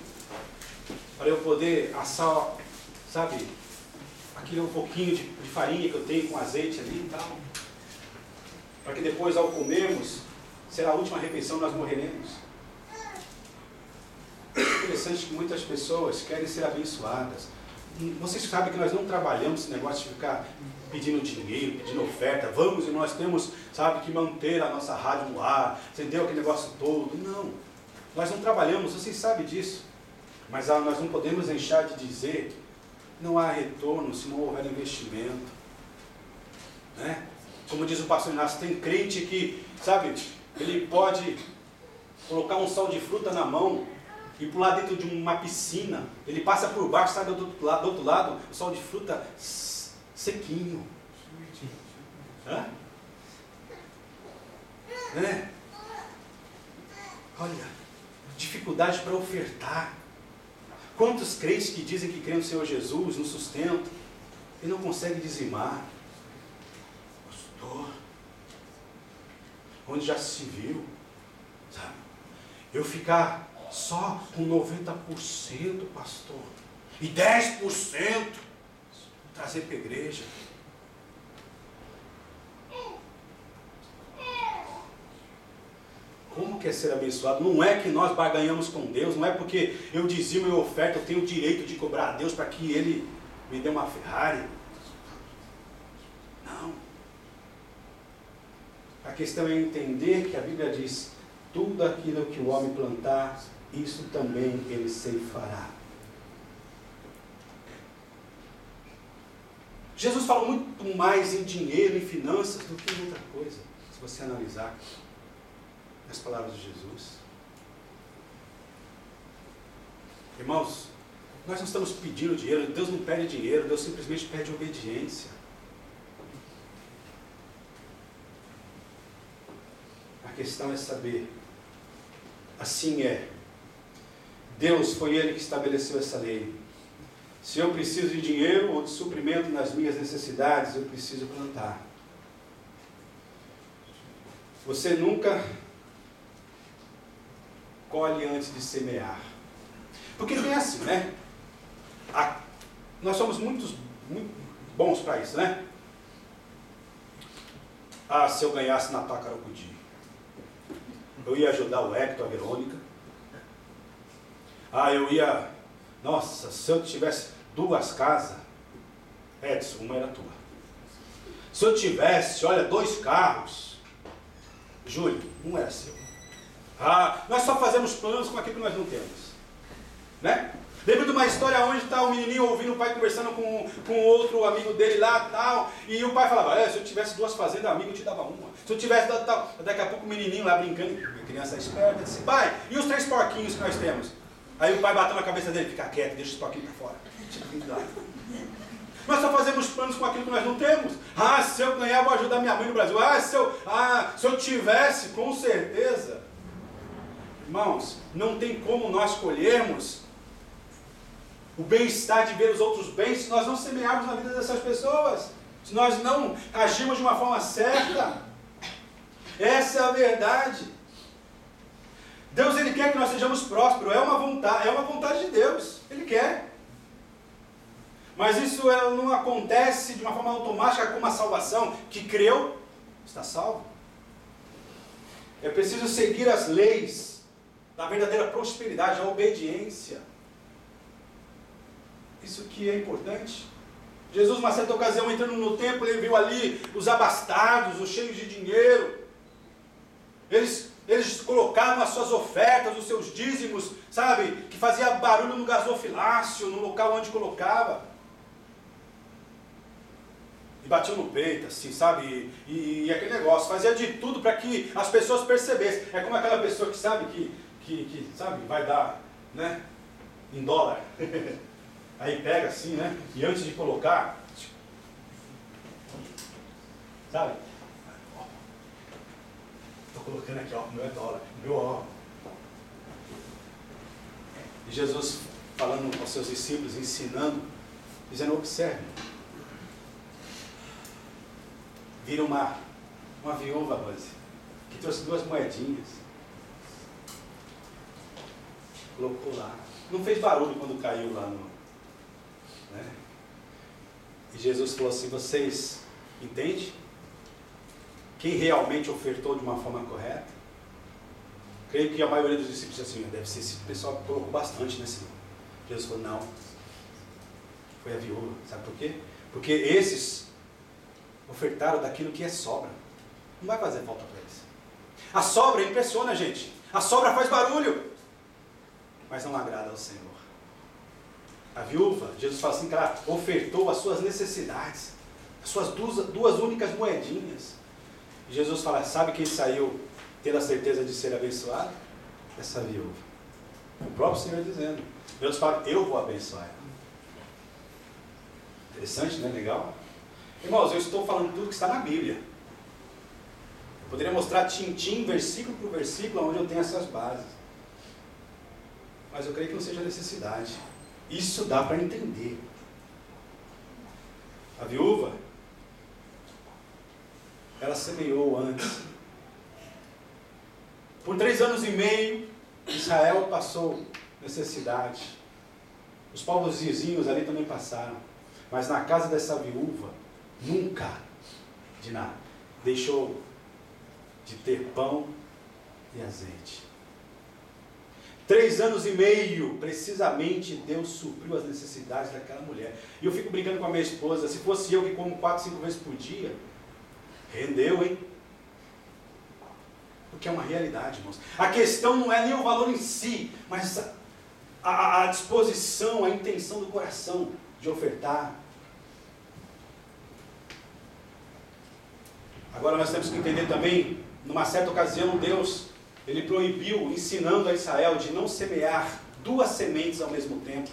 A: para eu poder assar, sabe, aquele um pouquinho de farinha que eu tenho com azeite ali e tal, para que depois, ao comermos, será a última refeição, nós morreremos. É interessante que muitas pessoas querem ser abençoadas. Vocês sabem que nós não trabalhamos esse negócio de ficar pedindo dinheiro, pedindo oferta, vamos e nós temos, sabe, que manter a nossa rádio no ar, entendeu, aquele negócio todo. Não, nós não trabalhamos, vocês sabem disso. Mas nós não podemos deixar de dizer, não há retorno se não houver investimento. Né? Como diz o pastor Inácio, tem crente que, sabe, ele pode colocar um sal de fruta na mão e pular dentro de uma piscina, ele passa por baixo, sai do outro lado, o sal de fruta sequinho. Né? Olha, dificuldade para ofertar. Quantos crentes que dizem que creem no Senhor Jesus, no sustento, e não conseguem dizimar? Pastor, onde já se viu? Sabe? Eu ficar só com 90%, pastor, e 10% trazer para a igreja. Como que é ser abençoado? Não é que nós barganhamos com Deus, não é porque eu dizimo e oferta, eu tenho o direito de cobrar a Deus para que Ele me dê uma Ferrari. Não. A questão é entender que a Bíblia diz, tudo aquilo que o homem plantar, isso também ele ceifará. Jesus fala muito mais em dinheiro, em finanças, do que em outra coisa, se você analisar as palavras de Jesus. Irmãos, nós não estamos pedindo dinheiro, Deus não pede dinheiro, Deus simplesmente pede obediência. A questão é saber, assim é, Deus foi Ele que estabeleceu essa lei. Se eu preciso de dinheiro ou de suprimento nas minhas necessidades, eu preciso plantar. Você nunca colhe antes de semear. Porque tem assim, né? Nós somos muito bons para isso, né? Se eu ganhasse na Tacarocudi, eu ia ajudar o Hector, a Verônica. Eu ia... Nossa, se eu tivesse 2 casas, Edson, uma era tua. Se eu tivesse, olha, 2 carros, Júlio, um era seu. Nós só fazemos planos com aquilo que nós não temos. Né? Lembro de uma história onde está o menininho ouvindo o pai conversando com outro amigo dele lá, tal, e o pai falava, se eu tivesse 2 fazendas, amigo, eu te dava uma. Se eu tivesse, tal. Daqui a pouco o menininho lá brincando, a criança esperta, disse, pai, e os 3 porquinhos que nós temos? Aí o pai bateu na cabeça dele, fica quieto, deixa os porquinhos para fora. Nós só fazemos planos com aquilo que nós não temos. Se eu ganhar, vou ajudar minha mãe no Brasil. Se eu tivesse, com certeza. Irmãos, não tem como nós colhermos o bem-estar de ver os outros bem se nós não semearmos na vida dessas pessoas. Se nós não agirmos de uma forma certa. Essa é a verdade. Deus, Ele quer que nós sejamos prósperos. É uma vontade de Deus. Ele quer. Mas isso não acontece de uma forma automática como a salvação. Que creu, está salvo. É preciso seguir as leis da verdadeira prosperidade, a obediência. Isso que é importante. Jesus, uma certa ocasião, entrando no templo, ele viu ali os abastados, os cheios de dinheiro. Eles colocavam as suas ofertas, os seus dízimos, sabe? Que fazia barulho no gasofilácio, no local onde colocava. E batiam no peito, assim, sabe? E aquele negócio, fazia de tudo para que as pessoas percebessem. É como aquela pessoa que sabe que sabe, vai dar, né? Em dólar. Aí pega assim, né? E antes de colocar, sabe? Estou colocando aqui, não é dólar, meu. E Jesus falando aos seus discípulos, ensinando, dizendo, observe. Vira uma viúva, Rose, que trouxe 2 moedinhas. Colocou lá. Não fez barulho quando caiu lá no... Né? E Jesus falou assim, vocês entendem? Quem realmente ofertou de uma forma correta? Creio que a maioria dos discípulos disse assim, deve ser esse pessoal que colocou bastante, né, Senhor? Jesus falou, não. Foi a viúva. Sabe por quê? Porque esses ofertaram daquilo que é sobra. Não vai fazer falta para eles. A sobra impressiona a gente. A sobra faz barulho. Mas não agrada ao Senhor. A viúva, Jesus fala assim que ela ofertou as suas necessidades. As suas 2 únicas moedinhas. E Jesus fala, sabe quem saiu tendo a certeza de ser abençoado? Essa viúva. O próprio Senhor dizendo. Deus fala, eu vou abençoar ela. Interessante, né? Legal? Irmãos, eu estou falando tudo que está na Bíblia. Eu poderia mostrar tintim, versículo por versículo, onde eu tenho essas bases. Mas eu creio que não seja necessidade. Isso dá para entender. A viúva, ela semeou antes. Por 3 anos e meio, Israel passou necessidade. Os povos vizinhos ali também passaram. Mas na casa dessa viúva, nunca, de nada, deixou de ter pão e azeite. 3 anos e meio, precisamente, Deus supriu as necessidades daquela mulher. E eu fico brincando com a minha esposa, se fosse eu que como 4, 5 vezes por dia, rendeu, hein? Porque é uma realidade, irmãos. A questão não é nem o valor em si, mas a disposição, a intenção do coração de ofertar. Agora nós temos que entender também, numa certa ocasião, Deus, Ele proibiu, ensinando a Israel de não semear 2 sementes ao mesmo tempo,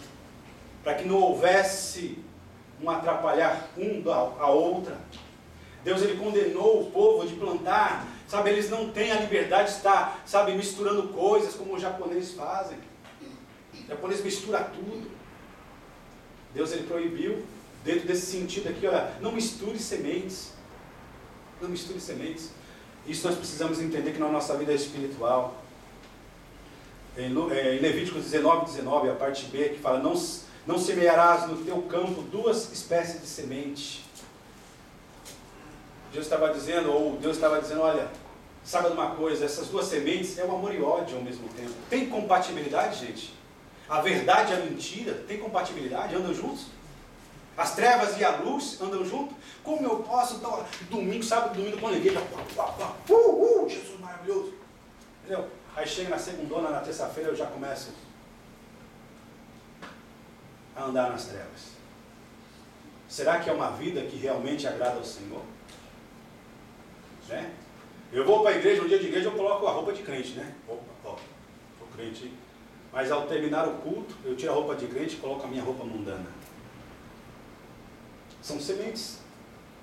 A: para que não houvesse um atrapalhar a outra. Deus, Ele condenou o povo de plantar, sabe, eles não têm a liberdade de estar, sabe, misturando coisas como os japoneses fazem. O japonês mistura tudo. Deus, Ele proibiu, dentro desse sentido aqui, olha, não misture sementes. Não misture sementes. Isso nós precisamos entender que na nossa vida espiritual. Em Levítico 19, a parte B, que fala, não semearás no teu campo 2 espécies de semente. Deus estava dizendo, olha, sabe de uma coisa, essas 2 sementes é o amor e ódio ao mesmo tempo. Tem compatibilidade, gente? A verdade e a mentira tem compatibilidade? Andam juntos? As trevas e a luz andam juntos? Como eu posso, então, domingo, sábado, domingo, com a igreja, Jesus maravilhoso. Entendeu? Aí chega na segundona, na terça-feira, eu já começo a andar nas trevas. Será que é uma vida que realmente agrada ao Senhor? Né? Eu vou para a igreja, um dia de igreja, eu coloco a roupa de crente, né? Opa, ó, sou crente. Mas ao terminar o culto, eu tiro a roupa de crente e coloco a minha roupa mundana. São sementes,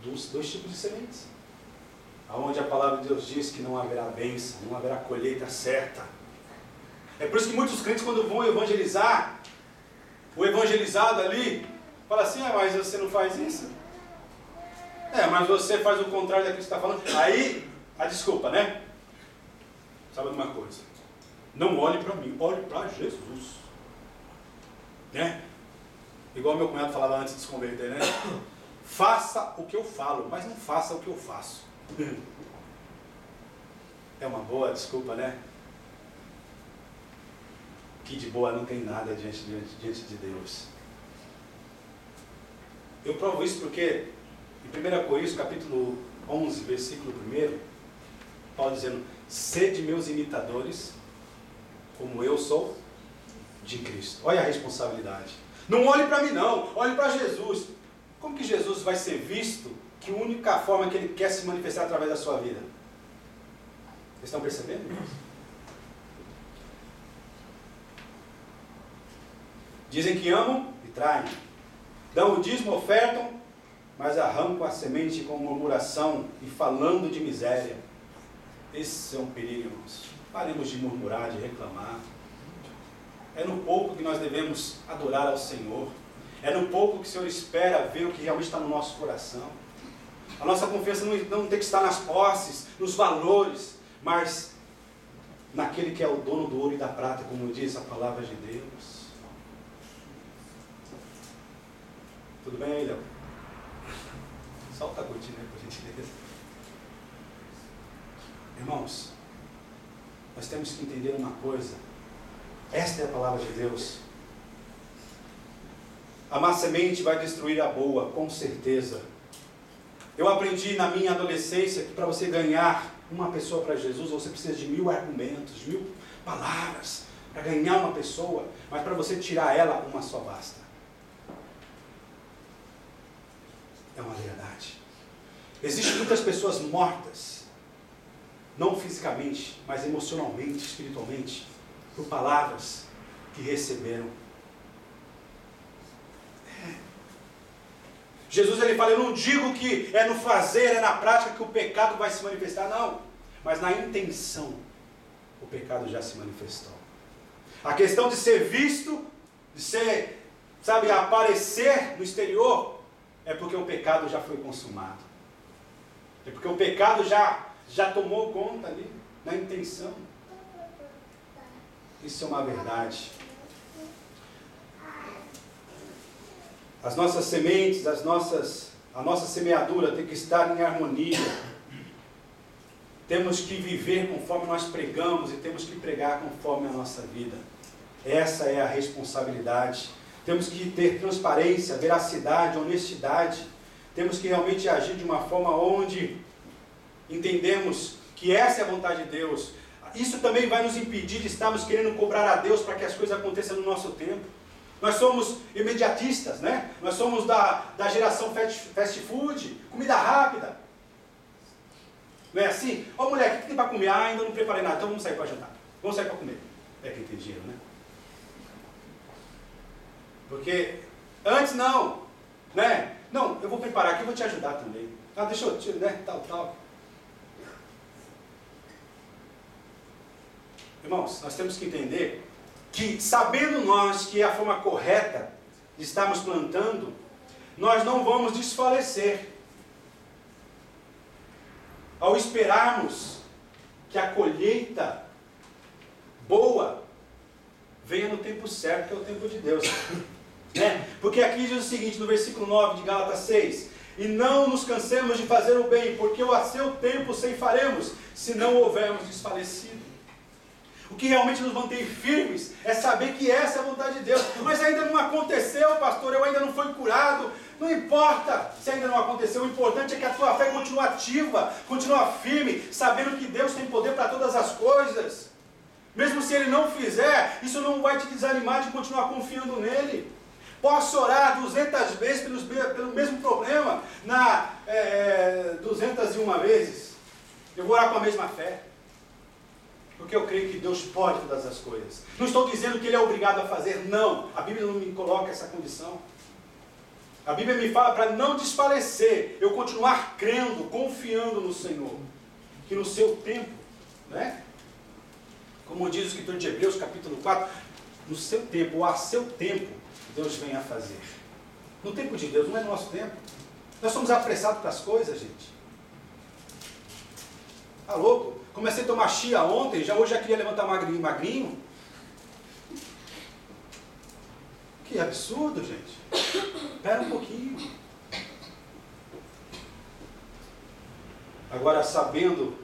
A: 2 tipos de sementes. Onde a palavra de Deus diz que não haverá bênção, não haverá colheita certa. É por isso que muitos crentes, quando vão evangelizar, o evangelizado ali, fala assim, mas você não faz isso? Mas você faz o contrário daquilo que você está falando. Aí, a desculpa, né? Sabe de uma coisa? Não olhe para mim, olhe para Jesus. Né? Igual meu cunhado falava antes de se converter, né? Faça o que eu falo, mas não faça o que eu faço. É uma boa desculpa, né? Que de boa não tem nada diante de Deus. Eu provo isso porque em 1 Coríntios, capítulo 11, versículo 1, Paulo dizendo, sede meus imitadores, como eu sou de Cristo. Olha a responsabilidade. Não olhe para mim não, olhe para Jesus. Como que Jesus vai ser visto? Que a única forma que Ele quer se manifestar através da sua vida? Vocês estão percebendo? Dizem que amam e traem. Dão o dízimo, ofertam, mas arrancam a semente com murmuração e falando de miséria. Esse é um perigo, irmãos. Paremos de murmurar, de reclamar. É no pouco que nós devemos adorar ao Senhor. É no pouco que o Senhor espera ver o que realmente está no nosso coração. A nossa confiança não tem que estar nas posses, nos valores, mas naquele que é o dono do ouro e da prata, como diz a palavra de Deus. Tudo bem aí, Léo? Solta a cortina aí, por gentileza. Irmãos, nós temos que entender uma coisa. Esta é a palavra de Deus. A má semente vai destruir a boa, com certeza. Eu aprendi na minha adolescência que para você ganhar uma pessoa para Jesus, você precisa de 1000 argumentos, de 1000 palavras para ganhar uma pessoa, mas para você tirar ela, uma só basta. É uma verdade. Existem muitas pessoas mortas, não fisicamente, mas emocionalmente, espiritualmente, por palavras que receberam. Jesus ele fala, eu não digo que é no fazer, é na prática que o pecado vai se manifestar, não. Mas na intenção, o pecado já se manifestou. A questão de ser visto, de ser, aparecer no exterior, é porque o pecado já foi consumado. É porque o pecado já tomou conta ali, na intenção. Isso é uma verdade. As nossas sementes, a nossa semeadura tem que estar em harmonia. Temos que viver conforme nós pregamos e temos que pregar conforme a nossa vida. Essa é a responsabilidade. Temos que ter transparência, veracidade, honestidade. Temos que realmente agir de uma forma onde entendemos que essa é a vontade de Deus. Isso também vai nos impedir de estarmos querendo cobrar a Deus para que as coisas aconteçam no nosso tempo. Nós somos imediatistas, né? Nós somos da geração fast food, comida rápida. Não é assim? Ó mulher, o que tem para comer? Ah, ainda não preparei nada, então vamos sair para jantar. Vamos sair para comer. É quem tem dinheiro, né? Porque antes não, né? Não, eu vou preparar aqui, eu vou te ajudar também. Ah, deixa eu, né? Tal. Irmãos, nós temos que entender que, sabendo nós que é a forma correta de estarmos plantando, nós não vamos desfalecer. Ao esperarmos que a colheita boa venha no tempo certo, que é o tempo de Deus. Né? Porque aqui diz o seguinte, no versículo 9 de Gálatas 6, e não nos cansemos de fazer o bem, porque a seu tempo ceifaremos, se não houvermos desfalecido. O que realmente nos mantém firmes é saber que essa é a vontade de Deus. Mas ainda não aconteceu, pastor, eu ainda não fui curado. Não importa se ainda não aconteceu, o importante é que a tua fé continue ativa, continue firme, sabendo que Deus tem poder para todas as coisas. Mesmo se Ele não fizer, isso não vai te desanimar de continuar confiando nele. Posso orar 200 vezes pelo mesmo problema, 201 vezes. Eu vou orar com a mesma fé. Porque eu creio que Deus pode todas as coisas. Não estou dizendo que Ele é obrigado a fazer, não. A Bíblia não me coloca essa condição. A Bíblia me fala para não desfalecer, eu continuar crendo, confiando no Senhor. Que no seu tempo, né? Como diz o escritor de Hebreus, capítulo 4, no seu tempo, ou a seu tempo, Deus vem a fazer. No tempo de Deus, não é no nosso tempo. Nós somos apressados para as coisas, gente. Tá louco? Comecei a tomar chia ontem, hoje já queria levantar magrinho. Que absurdo, gente. Espera um pouquinho. Agora, sabendo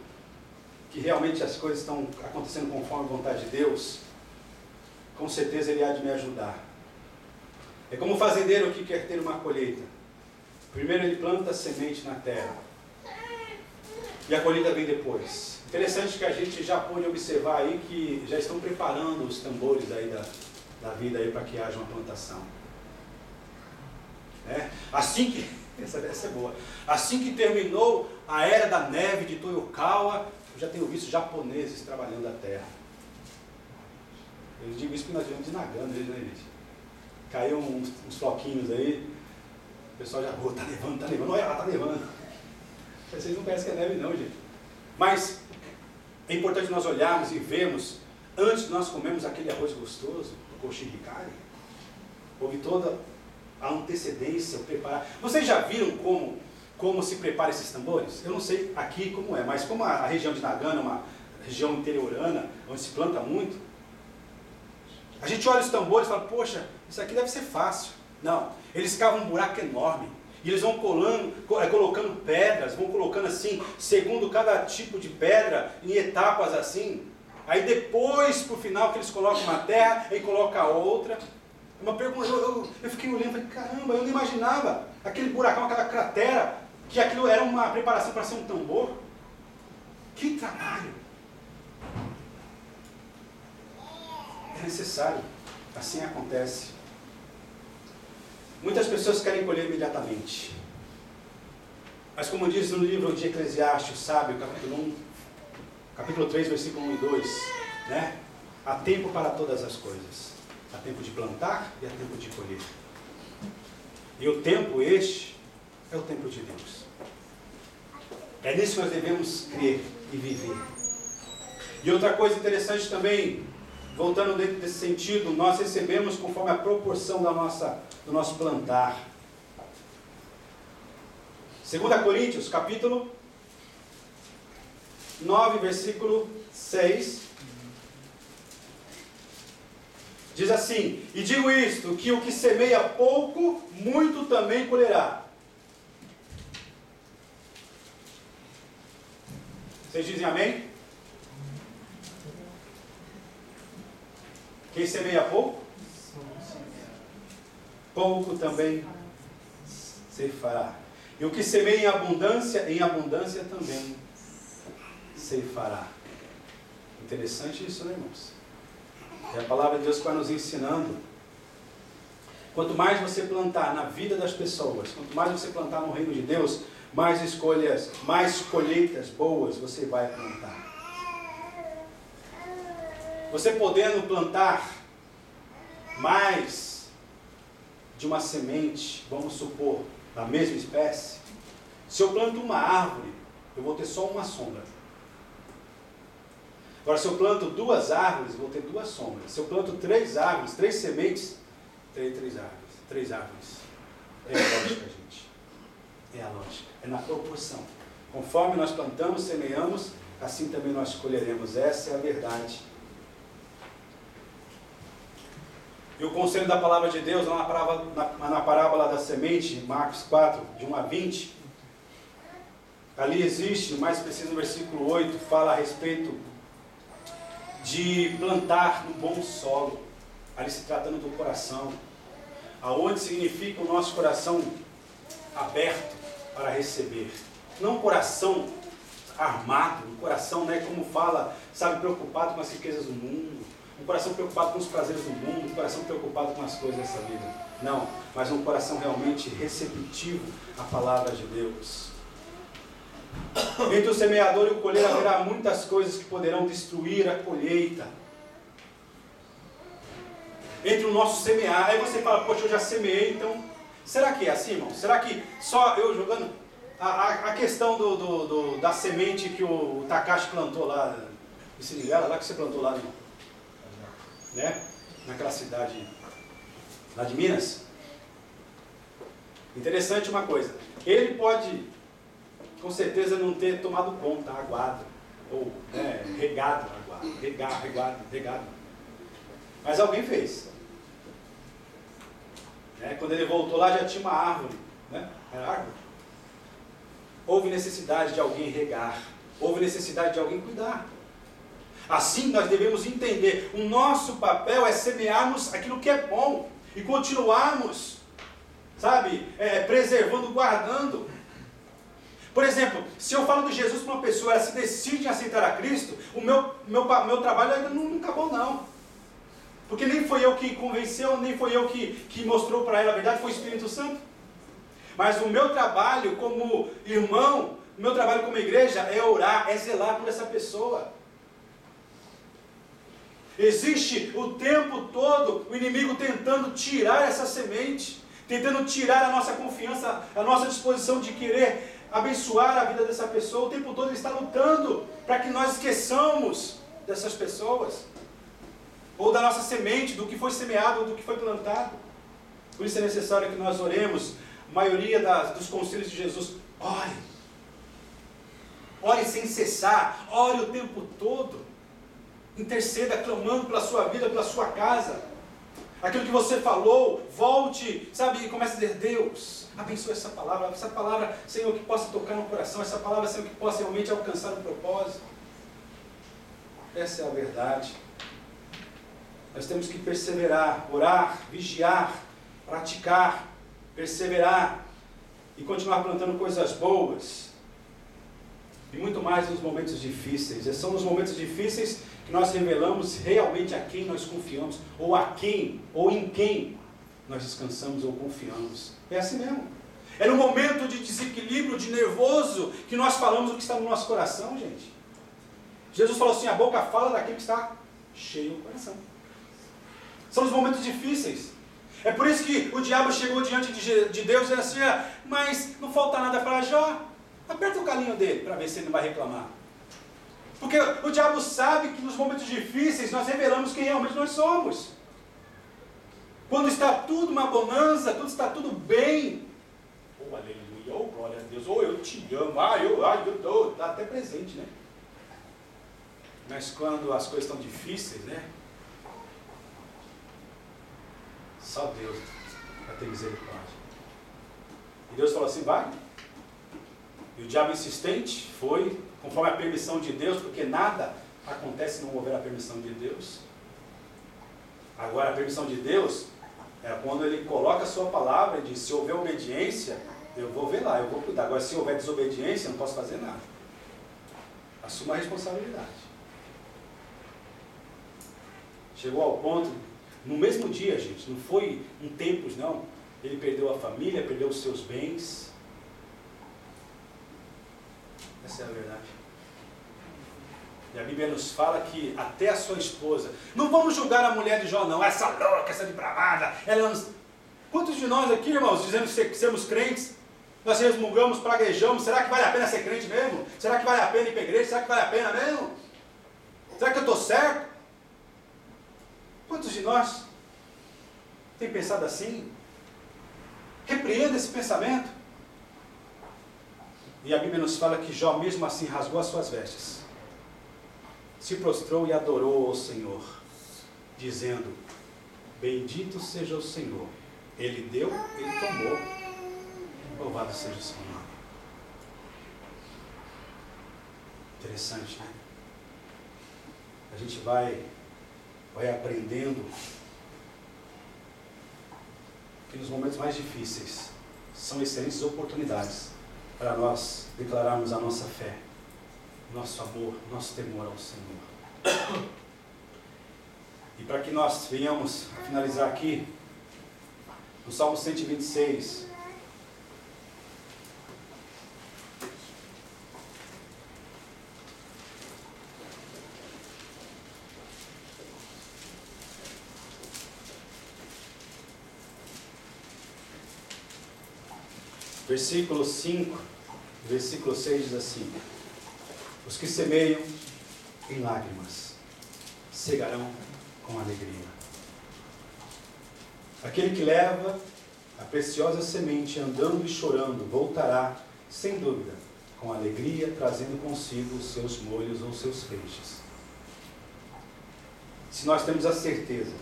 A: que realmente as coisas estão acontecendo conforme a vontade de Deus, com certeza Ele há de me ajudar. É como o fazendeiro que quer ter uma colheita. Primeiro ele planta a semente na terra. E a colheita vem depois. Interessante que a gente já pôde observar aí que já estão preparando os tambores aí da vida aí para que haja uma plantação. Assim que, essa é boa, assim que terminou a era da neve de Toyokawa, eu já tenho visto japoneses trabalhando a terra. Eu digo isso porque nós vivemos de Nagano, né, gente? Caiu uns floquinhos aí, o pessoal já, tá nevando, olha lá, tá nevando. Vocês não parecem que é neve não, gente. Mas é importante nós olharmos e vermos, antes de nós comermos aquele arroz gostoso, o koshirikari, houve toda a antecedência, o preparar. Vocês já viram como se prepara esses tambores? Eu não sei aqui como é, mas como a região de Nagano é uma região interiorana, onde se planta muito, a gente olha os tambores e fala, poxa, isso aqui deve ser fácil. Não, eles cavam um buraco enorme. E eles vão colocando pedras, vão colocando assim, segundo cada tipo de pedra, em etapas assim. Aí depois, por final, que eles colocam uma terra, e colocam a outra. Uma pergunta, eu fiquei olhando e falei, caramba, eu não imaginava aquele buracão, aquela cratera, que aquilo era uma preparação para ser um tambor. Que trabalho! É necessário, assim acontece. Muitas pessoas querem colher imediatamente. Mas como diz no livro de Eclesiastes, sábio, capítulo 3, versículo 1 e 2, né? Há tempo para todas as coisas. Há tempo de plantar e há tempo de colher. E o tempo este é o tempo de Deus. É nisso que nós devemos crer e viver. E outra coisa interessante também, voltando dentro desse sentido, nós recebemos conforme a proporção do nosso plantar. 2 Coríntios, capítulo 9, versículo 6. Diz assim: e digo isto, que o que semeia pouco, muito também colherá. Vocês dizem amém? Quem semeia pouco, pouco também ceifará. E o que semeia em abundância também ceifará. Interessante isso, né, irmãos? É a palavra de Deus que vai nos ensinando. Quanto mais você plantar na vida das pessoas, quanto mais você plantar no reino de Deus, mais escolhas, mais colheitas boas você vai plantar. Você podendo plantar mais de uma semente, vamos supor, da mesma espécie, se eu planto uma árvore, eu vou ter só uma sombra. Agora, se eu planto 2 árvores, eu vou ter 2 sombras. Se eu planto 3 árvores, 3 sementes, terei 3 árvores. 3 árvores. É a lógica, gente. É a lógica. É na proporção. Conforme nós plantamos, semeamos, assim também nós colheremos. Essa é a verdade. E o conselho da palavra de Deus, na parábola da semente, Marcos 4, de 1 a 20, ali existe, mais preciso no versículo 8, fala a respeito de plantar no bom solo, ali se tratando do coração, aonde significa o nosso coração aberto para receber, não um coração armado, um coração, né, como fala, sabe, preocupado com as riquezas do mundo, um coração preocupado com os prazeres do mundo, um coração preocupado com as coisas dessa vida, não, mas um coração realmente receptivo à palavra de Deus. Entre o semeador e o colheiro haverá muitas coisas que poderão destruir a colheita. Entre o nosso semear, aí você fala, poxa, eu já semeei, então, será que é assim, irmão? Será que só eu jogando? A questão da semente que o Takashi plantou lá, em Sinigala, lá que você plantou lá, né? Naquela cidade lá de Minas. Interessante uma coisa, ele pode com certeza não ter tomado conta, aguado, ou regado, regado. Mas alguém fez. Quando ele voltou lá já tinha uma árvore, né? Era árvore. Houve necessidade de alguém regar, houve necessidade de alguém cuidar. Assim nós devemos entender, o nosso papel é semearmos aquilo que é bom e continuarmos, sabe, preservando, guardando. Por exemplo, se eu falo de Jesus para uma pessoa, ela se decide em aceitar a Cristo, o meu trabalho ainda não acabou não. Porque nem foi eu que convenceu, nem foi eu que mostrou para ela a verdade, foi o Espírito Santo. Mas o meu trabalho como irmão, o meu trabalho como igreja é orar, é zelar por essa pessoa. Existe o tempo todo o inimigo tentando tirar essa semente, tentando tirar a nossa confiança, a nossa disposição de querer abençoar a vida dessa pessoa. O tempo todo ele está lutando para que nós esqueçamos dessas pessoas, ou da nossa semente, do que foi semeado, ou do que foi plantado. Por isso é necessário que nós oremos. A maioria dos conselhos de Jesus, ore sem cessar, ore o tempo todo, interceda, clamando pela sua vida, pela sua casa. Aquilo que você falou, volte, sabe, e comece a dizer, Deus, abençoe essa palavra, Senhor, que possa tocar no coração, essa palavra, Senhor, que possa realmente alcançar o propósito. Essa é a verdade. Nós temos que perseverar, orar, vigiar, praticar, perseverar e continuar plantando coisas boas. E muito mais nos momentos difíceis. E são nos momentos difíceis que nós revelamos realmente a quem nós confiamos, ou em quem nós descansamos ou confiamos. É assim mesmo. É no momento de desequilíbrio, de nervoso, que nós falamos o que está no nosso coração, gente. Jesus falou assim, a boca fala daquilo que está cheio do coração. São os momentos difíceis. É por isso que o diabo chegou diante de Deus e disse assim, mas não falta nada para Jó. Aperta o calinho dele para ver se ele não vai reclamar. Porque o diabo sabe que nos momentos difíceis nós revelamos quem realmente nós somos. Quando está tudo uma bonança, quando está tudo bem, aleluia, glória a Deus, eu te amo, eu dá até presente, né? Mas quando as coisas estão difíceis, né? Só Deus vai ter misericórdia. E Deus falou assim, vai. E o diabo insistente foi, conforme a permissão de Deus, porque nada acontece se não houver a permissão de Deus. Agora, a permissão de Deus é quando Ele coloca a sua palavra e diz, se houver obediência, eu vou ver lá, eu vou cuidar. Agora, se houver desobediência, eu não posso fazer nada. Assuma a responsabilidade. Chegou ao ponto, no mesmo dia, gente, não foi em tempos, não. Ele perdeu a família, perdeu os seus bens. Essa é a verdade. E a Bíblia nos fala que até a sua esposa, não vamos julgar a mulher de Jó não, essa louca, essa depravada, ela não... Quantos de nós aqui, irmãos, dizendo que somos crentes, nós resmungamos, praguejamos, será que vale a pena ser crente mesmo? Será que vale a pena ir para a igreja? Será que vale a pena mesmo? Será que eu estou certo? Quantos de nós têm pensado assim? Repreenda esse pensamento. E a Bíblia nos fala que Jó mesmo assim rasgou as suas vestes, se prostrou e adorou ao Senhor, dizendo, bendito seja o Senhor, Ele deu, Ele tomou, louvado seja o seu nome. Interessante, né? A gente vai aprendendo que nos momentos mais difíceis são excelentes oportunidades para nós declararmos a nossa fé, nosso amor, nosso temor ao Senhor. E para que nós venhamos a finalizar aqui, no Salmo 126, versículo 5, versículo 6 diz assim, os que semeiam em lágrimas, cegarão com alegria. Aquele que leva a preciosa semente andando e chorando, voltará, sem dúvida, com alegria, trazendo consigo os seus molhos ou seus feixes. Se nós temos a certeza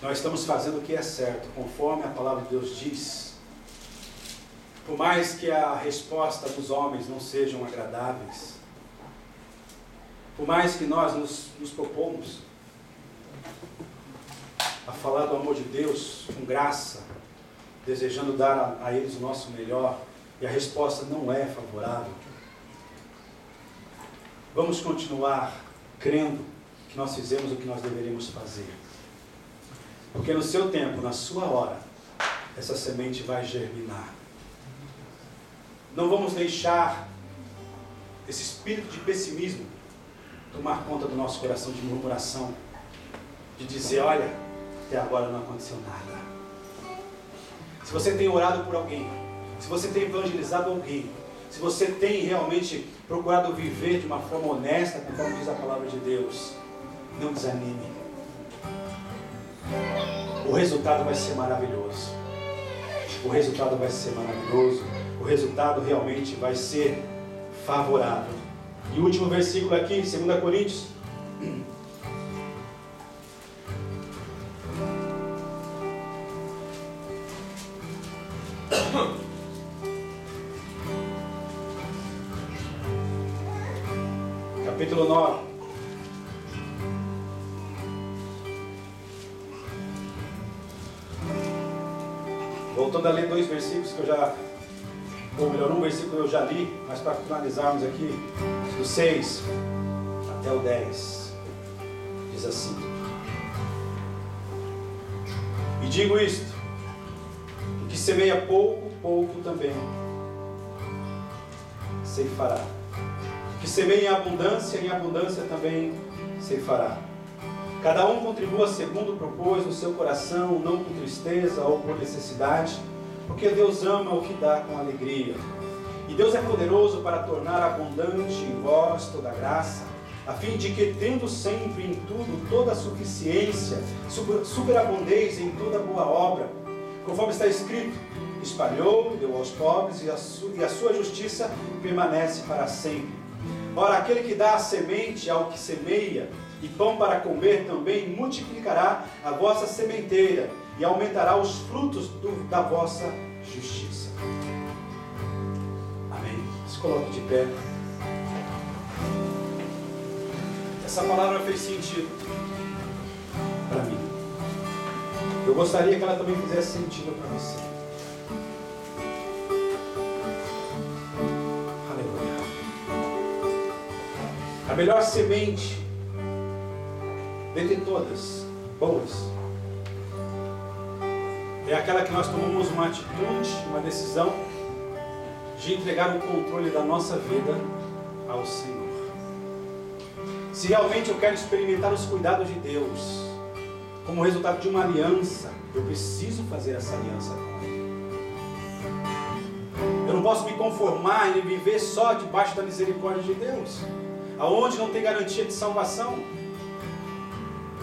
A: nós estamos fazendo o que é certo, conforme a palavra de Deus diz, por mais que a resposta dos homens não sejam agradáveis, por mais que nós nos propomos a falar do amor de Deus com graça, desejando dar a eles o nosso melhor, e a resposta não é favorável, vamos continuar crendo que nós fizemos o que nós deveríamos fazer. Porque no seu tempo, na sua hora, essa semente vai germinar. Não vamos deixar esse espírito de pessimismo tomar conta do nosso coração, de murmuração, de dizer, olha, até agora não aconteceu nada. Se você tem orado por alguém, se você tem evangelizado alguém, se você tem realmente procurado viver de uma forma honesta, conforme diz a palavra de Deus, não desanime. O resultado vai ser maravilhoso. O resultado vai ser maravilhoso. O resultado realmente vai ser favorável. E o último versículo aqui, 2 Coríntios. Capítulo 9. Voltando a ler 2 versículos que eu já, ou melhor, um versículo eu já li, mas para finalizarmos aqui, do 6 até o 10, diz assim: e digo isto, o que semeia pouco, pouco também ceifará. O que semeia em abundância também ceifará. Cada um contribua segundo propôs no seu coração, não com tristeza ou por necessidade, porque Deus ama o que dá com alegria. E Deus é poderoso para tornar abundante em vós toda graça, a fim de que, tendo sempre em tudo toda a suficiência, superabundeis em toda boa obra, conforme está escrito, espalhou, deu aos pobres, e a sua justiça permanece para sempre. Ora, aquele que dá a semente ao que semeia, e pão para comer também, multiplicará a vossa sementeira, e aumentará os frutos da vossa justiça. Amém. Se coloque de pé. Essa palavra fez sentido para mim. Eu gostaria que ela também fizesse sentido para você. Aleluia. A melhor semente dentre todas, boas, é aquela que nós tomamos uma atitude, uma decisão de entregar o controle da nossa vida ao Senhor. Se realmente eu quero experimentar os cuidados de Deus, como resultado de uma aliança, eu preciso fazer essa aliança com Ele. Eu não posso me conformar em viver só debaixo da misericórdia de Deus, aonde não tem garantia de salvação.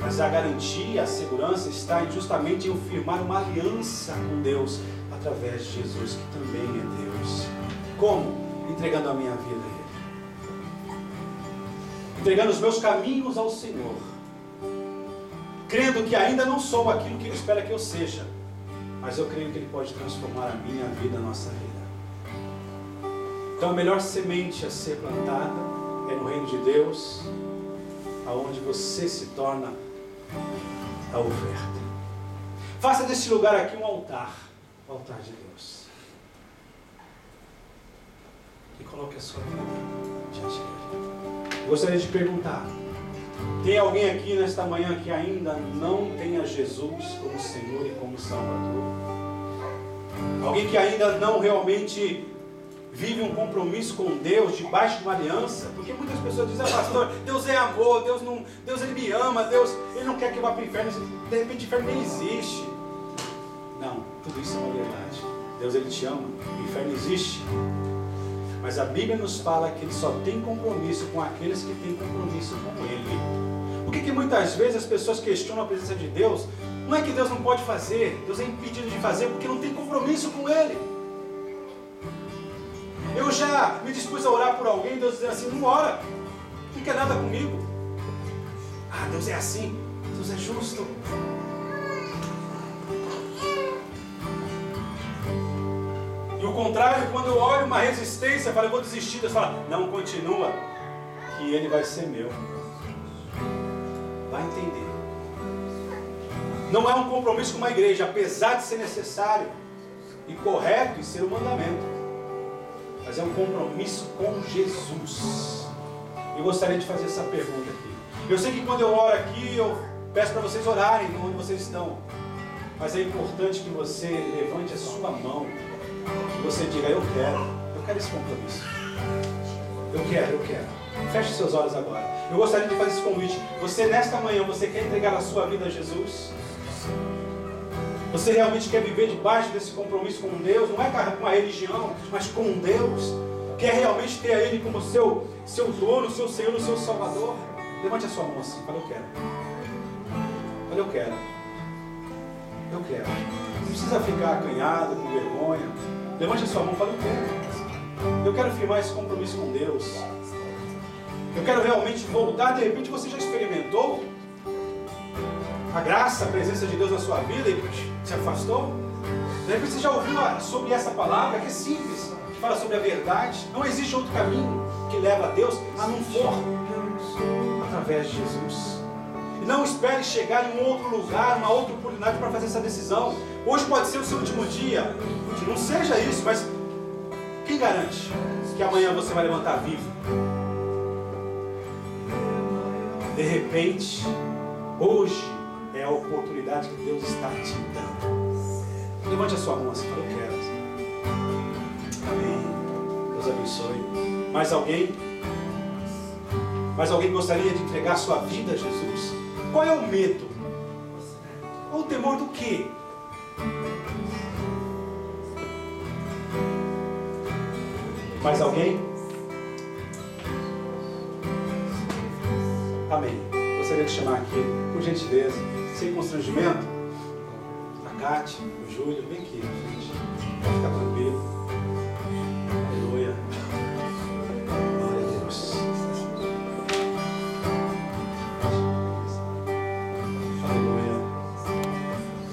A: Mas a garantia, a segurança está justamente em eu firmar uma aliança com Deus através de Jesus, que também é Deus. Como? Entregando a minha vida a Ele. Entregando os meus caminhos ao Senhor. Crendo que ainda não sou aquilo que Ele espera que eu seja, mas eu creio que Ele pode transformar a minha vida, a nossa vida. Então a melhor semente a ser plantada é no reino de Deus, aonde você se torna a oferta. Faça desse lugar aqui um altar, o altar de Deus. E coloque a sua vida diante dele. Eu gostaria de perguntar: tem alguém aqui nesta manhã que ainda não tem a Jesus como Senhor e como Salvador? Alguém que ainda não realmente vive um compromisso com Deus, debaixo de uma aliança? Porque muitas pessoas dizem: pastor, Deus é amor, Deus Ele me ama, Deus Ele não quer que eu vá para o inferno, de repente o inferno nem existe. Não, tudo isso é uma verdade. Deus Ele te ama, o inferno existe. Mas a Bíblia nos fala que Ele só tem compromisso com aqueles que têm compromisso com Ele. Por que muitas vezes as pessoas questionam a presença de Deus? Não é que Deus não pode fazer, Deus é impedido de fazer porque não tem compromisso com Ele. Eu já me dispus a orar por alguém, Deus dizendo assim: não ora, não quer nada comigo. Ah, Deus é assim, Deus é justo. E o contrário, quando eu olho uma resistência, eu falo: eu vou desistir. Deus fala: não, continua, que Ele vai ser meu. Vai entender. Não é um compromisso com uma igreja, apesar de ser necessário e correto e ser um mandamento, mas é um compromisso com Jesus. Eu gostaria de fazer essa pergunta aqui. Eu sei que quando eu oro aqui, eu peço para vocês orarem onde vocês estão, mas é importante que você levante a sua mão e você diga: eu quero esse compromisso. Eu quero. Feche seus olhos agora. Eu gostaria de fazer esse convite. Você nesta manhã, você quer entregar a sua vida a Jesus? Você realmente quer viver debaixo desse compromisso com Deus? Não é com uma religião, mas com Deus? Quer realmente ter a Ele como seu dono, seu Senhor, o seu Salvador? Levante a sua mão assim, fala: eu quero. Fala: eu quero. Não precisa ficar acanhado, com vergonha. Levante a sua mão e fala: eu quero. Eu quero firmar esse compromisso com Deus. Eu quero realmente voltar. De repente você já experimentou a graça, a presença de Deus na sua vida e se afastou. De repente você já ouviu sobre essa palavra que é simples, que fala sobre a verdade. Não existe outro caminho que leva a Deus a não for através de Jesus. E não espere chegar em um outro lugar, uma outra oportunidade para fazer essa decisão. Hoje pode ser o seu último dia. Que não seja isso, mas quem garante que amanhã você vai levantar vivo? De repente, hoje é a oportunidade que Deus está te dando. Levante a sua mão assim, fala: eu quero. Amém. Deus abençoe. Mais alguém? Mais alguém gostaria de entregar a sua vida a Jesus? Qual é o medo? Ou o temor do quê? Mais alguém? Amém. Gostaria de chamar aqui, por gentileza, sem constrangimento, a Cátia, o Júlio, vem aqui, gente. Pode ficar tranquilo. Aleluia.